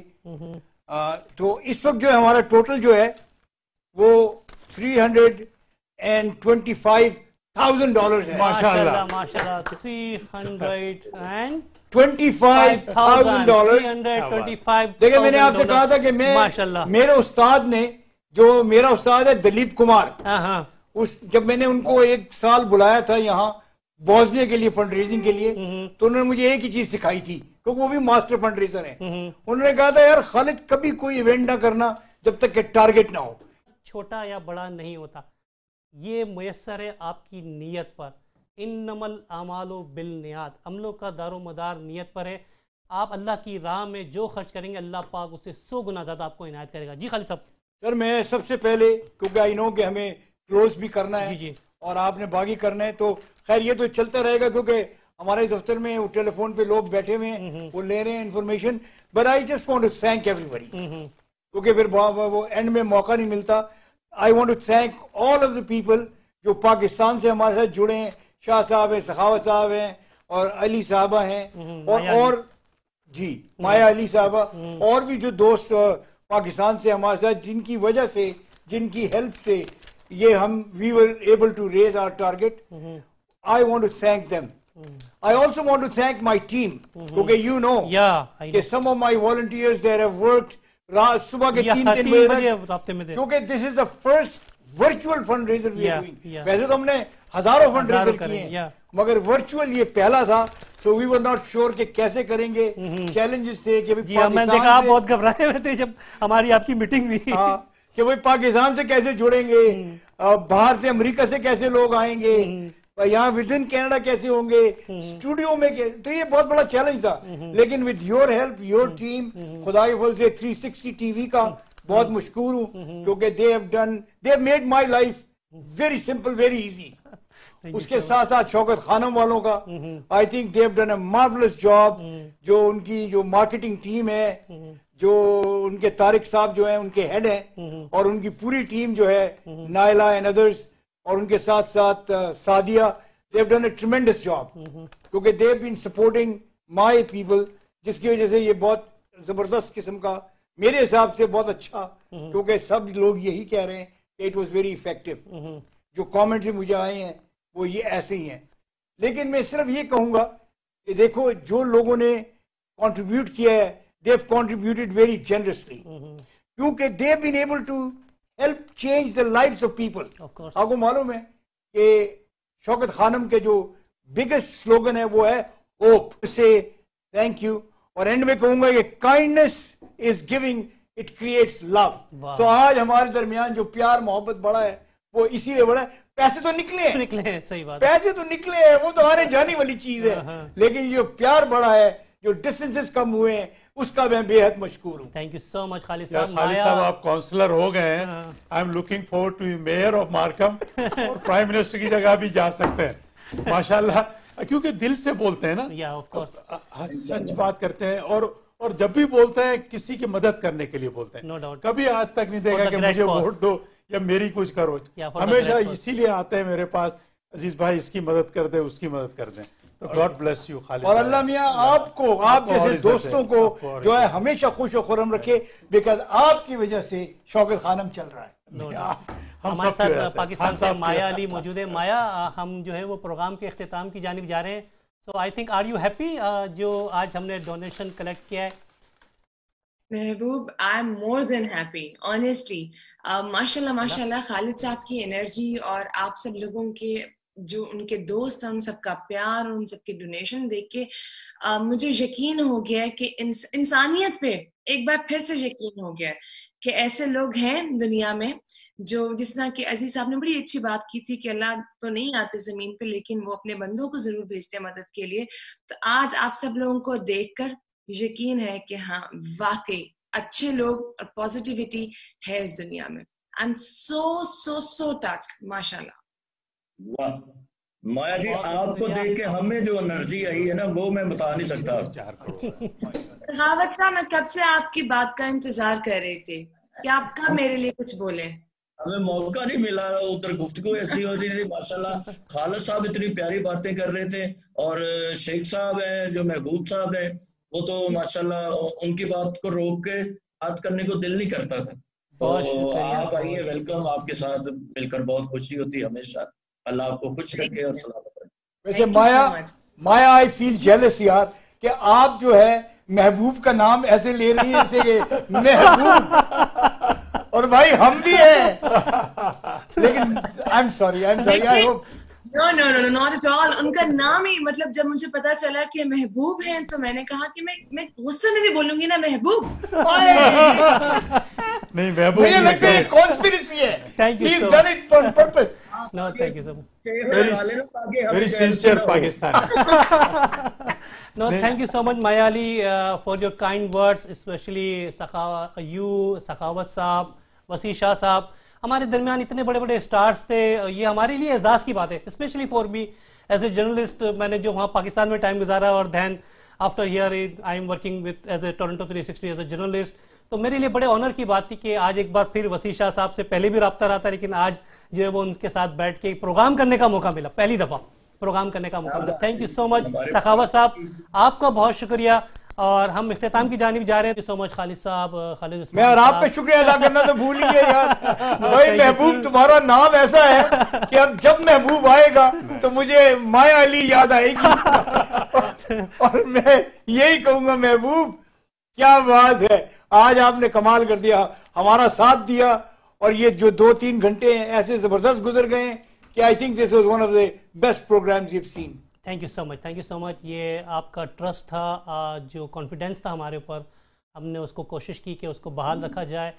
तो इस वक्त जो है हमारा टोटल जो है वो $325,000 है। माशाल्लाह माशाल्लाह, $325,000। देखिए मैंने आपसे कहा था कि मैं माशाल्लाह, मेरे उस्ताद ने, जो मेरा उस्ताद है दिलीप कुमार, जब मैंने उनको 1 साल बुलाया था यहाँ बॉस्निया के लिए फंड रेजिंग के लिए, तो उन्होंने मुझे एक ही चीज सिखाई थी, क्योंकि वो भी मास्टर फंड रेजर है। उन्होंने कहा था यार खालिद कभी कोई इवेंट ना करना जब तक कि टारगेट ना हो। छोटा या बड़ा नहीं होता, ये मुयस्सर है आपकी नीयत पर। इन्नमल आमालो बिल नियात, अमलों का दारो मदार नीयत पर है। आप अल्लाह की राह में जो खर्च करेंगे अल्लाह पाक उसे 100 गुना ज्यादा आपको इनायत करेगा। जी खालिद साहब। सर मैं सबसे पहले, क्योंकि आई नो कि हमें क्लोज भी करना है और आपने बागी करना है, तो खैर ये तो चलता रहेगा क्योंकि हमारे दफ्तर में वो टेलीफोन पे लोग बैठे हुए हैं, वो ले रहे हैं information, but I just want to thank everybody, क्योंकि फिर वो एंड में मौका नहीं मिलता। I want to thank all of the people जो पाकिस्तान से हमारे साथ जुड़े हैं। शाह साहब हैं, सखावत साहब हैं, और अली साहबा हैं, और जी माया अली साहबा, और भी जो दोस्त पाकिस्तान से हमारे साथ, जिनकी वजह से, जिनकी हेल्प से ये हम we were able to raise our target. I want to thank them. I also want to thank my team, क्योंकि you know कि some of my volunteers there have worked सुबह के 3 बजे तक, क्योंकि this is the first virtual fundraiser we are doing। वैसे तो हमने हजारों फंडरेजर किए हैं, मगर वर्चुअल ये पहला था, so we were not sure कि कैसे करेंगे। चैलेंजेस थे कि मैंने देखा आप बहुत घबराए हुए थे जब हमारी आपकी मीटिंग हुई कि भाई पाकिस्तान से कैसे जुड़ेंगे, बाहर से अमेरिका से कैसे लोग आएंगे, यहाँ विद इन कैनेडा कैसे होंगे, स्टूडियो में तो ये बहुत बड़ा चैलेंज था। लेकिन with your help, your team, खुदा के फल से 360 टीवी का बहुत मशकूर हूँ, क्योंकि they have made my life very simple, very easy. उसके साथ साथ शौकत खानम वालों का I think they have done a marvellous job. जो उनकी जो मार्केटिंग टीम है, जो उनके तारिक साहब जो हैं उनके हेड हैं, और उनकी पूरी टीम जो है, नायला एंड अदर्स, और उनके साथ साथ Sadia, they have done a tremendous job, क्योंकि they have been supporting my people, जिसकी वजह से ये बहुत जबरदस्त किस्म का, मेरे हिसाब से बहुत अच्छा, क्योंकि सब लोग यही कह रहे हैं कि इट वाज वेरी इफेक्टिव। जो कमेंट्स मुझे आए हैं वो ये ऐसे ही हैं। लेकिन मैं सिर्फ ये कहूंगा कि देखो, जो लोगों ने कंट्रीब्यूट किया है, they have contributed very generously, क्योंकि they have been able to help change the lives of people। आपको मालूम है कि शौकत खानम के जो बिगेस्ट स्लोगन है वो है होप से थैंक यू, और एंड में कहूंगा कि kindness is giving, it creates love. So आज हमारे दरमियान जो प्यार मोहब्बत बढ़ा है वो इसीलिए बढ़ा है। पैसे तो निकले हैं, सही बात, पैसे तो निकले हैं, वो तो आने जाने वाली चीज है, लेकिन जो प्यार बढ़ा है, जो डिस्टेंसेस कम हुए हैं, उसका मैं बेहद मशकूर हूँ। Thank you so much Khalid साहब। खालिद साहब आप काउंसलर हो गए हैं, I am looking forward to mayor of Markham, और प्राइम मिनिस्टर की जगह भी जा सकते हैं माशाल्लाह, क्योंकि दिल से बोलते हैं ना, या ऑफ कोर्स सच बात करते हैं, और जब भी बोलते हैं किसी की मदद करने के लिए बोलते हैं। नो डाउट, कभी आज तक नहीं देखा कि मुझे वोट दो या मेरी कुछ करो, हमेशा इसीलिए आते हैं मेरे पास, अजीज भाई इसकी मदद कर दे, उसकी मदद कर दें। तो गॉड ब्लेस यू खालिद, और अल्लाह मियाँ आपको, आप जैसे दोस्तों को जो है हमेशा खुश और खुरम रखे, बिकॉज आपकी वजह से शौकत खानम चल रहा है। हमारे साथ पाकिस्तान से माया अली मौजूद है। माया, हम जो है वो प्रोग्राम के अख्तिताम की जानिब जा रहे हैं, so I think are you happy जो आज हमने डोनेशन कलेक्ट किया है? Mahboob, I am more than happy honestly. माशाल्लाह माशाल्लाह, खालिद साहब की एनर्जी और आप सब लोगों के जो उनके दोस्त हैं, उन सबका प्यार, उन सबके डोनेशन देख के मुझे यकीन हो गया है कि इंसानियत पे एक बार फिर से यकीन हो गया है कि ऐसे लोग हैं दुनिया में जो, जिस तरह कि अजीज साहब ने बड़ी अच्छी बात की थी कि अल्लाह तो नहीं आते जमीन पे, लेकिन वो अपने बंदों को जरूर भेजते हैं मदद के लिए। तो आज आप सब लोगों को देखकर यकीन है कि हाँ वाकई अच्छे लोग और पॉजिटिविटी है इस दुनिया में। I am so so so touched, माशाल्लाह। वाह माया जी, आपको देख के हमें जो एनर्जी आई है ना, वो मैं बता नहीं सकता। सखावत साहब, मैं कब से आपकी बात का इंतजार कर रही थी कि आप कब मेरे लिए कुछ बोले। हमें मौका नहीं मिला, उधर गुफ्तगू ऐसी हो रही थी माशाल्लाह। खालिद साहब इतनी प्यारी बातें कर रहे थे, और शेख साहब हैं जो महबूब साहब हैं, वो तो माशाल्लाह उनकी बात को रोक के बात करने को दिल नहीं करता था। तो आप आइए, वेलकम, आपके साथ मिलकर बहुत खुशी होती है हमेशा। अल्लाह आपको खुश रखे और सलामत रखे। वैसे माया आई फील जेलस यार कि आप जो है महबूब का नाम ऐसे ले रही है जैसे कि महबूब, और भाई हम भी हैं लेकिन I am sorry I hope no no no not at all. उनका नाम ही, मतलब जब मुझे पता चला कि महबूब हैं तो मैंने कहा कि मैं गुस्से में भी बोलूंगी ना महबूब। नहीं महबूब, मुझे लगता है कॉन्स्पिरेसी है। Thank you, he has done it for purpose. No thank you so much, very sincere Pakistan. No, thank you so much, Maya Ali, for your kind words, especially सखावत साहब, वसी शाह साहब। हमारे दरमियान इतने बड़े बड़े स्टार्स थे, ये हमारे लिए एजाज की बात है, specially for me as a journalist मैंने जो वहाँ पाकिस्तान में टाइम गुजारा और then after here I am working with as a Toronto 360 as a journalist, तो मेरे लिए बड़े ऑनर की बात थी कि आज एक बार फिर वसी शाह साहब से पहले भी रब्ता रहा था, लेकिन आज जो है वो उनके साथ बैठ के प्रोग्राम करने का मौका मिला, पहली दफा प्रोग्राम करने का मौका मिला। थैंक यू सो मच सखावत साहब, आपका बहुत शुक्रिया। और हम इख्तिताम की जानिब जा रहे हैं। सो मच खालिद साहब, खालिद मैं और आपका शुक्रिया अदा करना तो भूल ही गया यार। भाई महबूब तुम्हारा नाम ऐसा है कि अब जब महबूब आएगा तो मुझे माया अली याद आएगी और मैं यही कहूंगा महबूब क्या बात है, आज आपने कमाल कर दिया, हमारा साथ दिया और ये जो 2-3 घंटे ऐसे जबरदस्त गुजर गए कि I think this was one of the best programmes you have seen. Thank you so much, thank you so much. ये आपका ट्रस्ट था, जो कॉन्फिडेंस था हमारे ऊपर, हमने उसको कोशिश की कि उसको बहाल रखा जाए।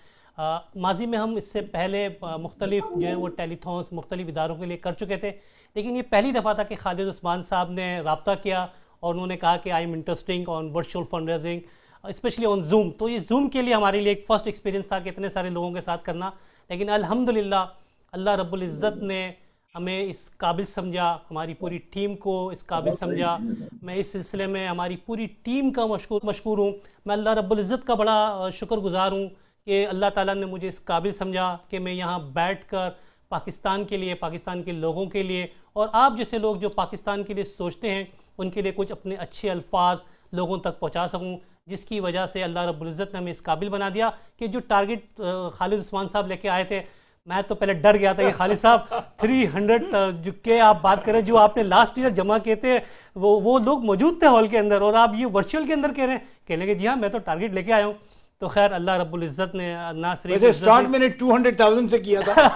माजी में हम इससे पहले मुख्तलिफ जो है वो टेलीथॉन्स मुख्तलिफ इदारों के लिए कर चुके थे, लेकिन ये पहली दफ़ा था कि खालिद उस्मान साहब ने रब्ता किया और उन्होंने कहा कि I am interesting on virtual fund raising, specially on zoom. तो ये जूम के लिए हमारे लिए एक फ़र्स्ट एक्सपीरियंस था कि इतने सारे लोगों के साथ करना, लेकिन अल्हम्दुलिल्लाह अल्लाह रब्बुल इज़्ज़त ने हमें इस काबिल समझा, हमारी पूरी टीम को इस काबिल समझा। मैं इस सिलसिले में हमारी पूरी टीम का मशकूर हूँ। मैं अल्लाह रब्बुल इज़्ज़त का बड़ा शुक्रगुजार हूँ कि अल्लाह ताला ने मुझे इस काबिल समझा कि मैं यहाँ बैठकर पाकिस्तान के लिए, पाकिस्तान के लोगों के लिए और आप जैसे लोग जो पाकिस्तान के लिए सोचते हैं उनके लिए कुछ अपने अच्छे अल्फाज लोगों तक पहुँचा सकूँ, जिसकी वजह से अल्लाह रब्बुल इज़्ज़त ने हमें इस काबिल बना दिया कि जो टारगेट खालिद उस्मान साहब लेके आए थे, मैं तो पहले डर गया था कि खालिद साहब 300 जो के आप बात करें, जो आपने लास्ट ईयर जमा किए थे वो लोग मौजूद थे हॉल के अंदर और आप ये वर्चुअल के अंदर कह रहे हैं। कहने के जी हाँ मैं तो टारगेट लेके आया हूँ। तो खैर अल्लाह रब्बुल इज़्ज़त ने ना सिर्फ स्टार्ट मैंने 200,000 से किया था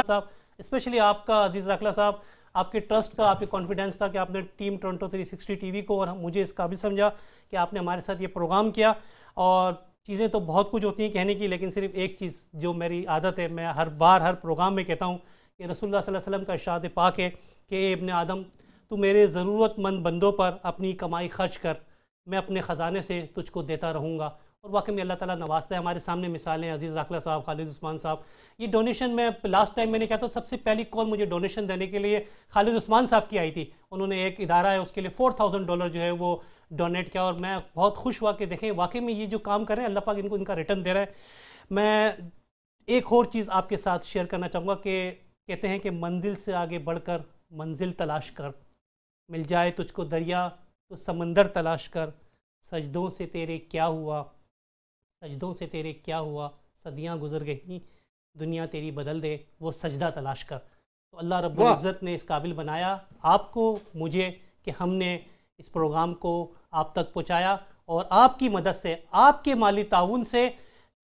साहब, स्पेशली आपका अजीज राखला साहब, आपके ट्रस्ट का, आपके कॉन्फिडेंस का कि आपने टीम टोरंटो 360 टीवी को और मुझे इस काबिल समझा कि आपने हमारे साथ ये प्रोग्राम किया। और चीज़ें तो बहुत कुछ होती हैं कहने की, लेकिन सिर्फ एक चीज़ जो मेरी आदत है, मैं हर बार हर प्रोग्राम में कहता हूँ कि रसूलुल्लाह सल्लल्लाहु अलैहि वसल्लम का इरशाद पाक है कि इब्ने आदम तू मेरे ज़रूरतमंद बंदों पर अपनी कमाई खर्च कर, मैं अपने ख़जाने से तुझको देता रहूँगा। और वाकई में अल्लाह ताला नवाजता है। हमारे सामने मिसालें अजीज़ राखला साहब, खालिद उस्मान साहब, ये डोनेशन में लास्ट टाइम मैंने कहा था सबसे पहली कॉल मुझे डोनेशन देने के लिए खालिद उस्मान साहब की आई थी। उन्होंने एक इदारा है उसके लिए $4,000 जो है वो डोनेट किया और मैं बहुत खुश हुआ कि देखें वाकई में ये जो काम कर रहे हैं अल्लाह पाक इनको इनका रिटर्न दे रहा है। मैं एक और चीज़ आपके साथ शेयर करना चाहूँगा कि कहते हैं कि मंजिल से आगे बढ़कर मंजिल तलाश कर, मिल जाए तुझको दरिया तो समंदर तलाश कर, सजदों से तेरे क्या हुआ, सजदों से तेरे क्या हुआ, सदियाँ गुजर गई दुनिया तेरी बदल दे, वो सजदा तलाश कर। तो अल्लाह रब्बुल इज़्ज़त ने इस काबिल बनाया आपको मुझे कि हमने इस प्रोग्राम को आप तक पहुँचाया और आपकी मदद से, आपके माली ताउन से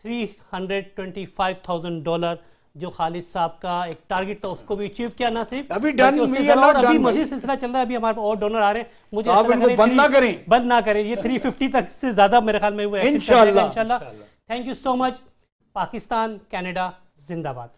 $325,000 जो खालिद साहब का एक टारगेट था उसको भी अचीव किया। ना सिर्फ अभी डन और अभी मजीद सिलसिला चल रहा है, अभी हमारे पास और डोनर आ रहे हैं। मुझे बंद ना करें, ये 350 तक से ज्यादा मेरे ख्याल में हुआ इंशाल्लाह। Thank you so much. Pakistan, Canada जिंदाबाद।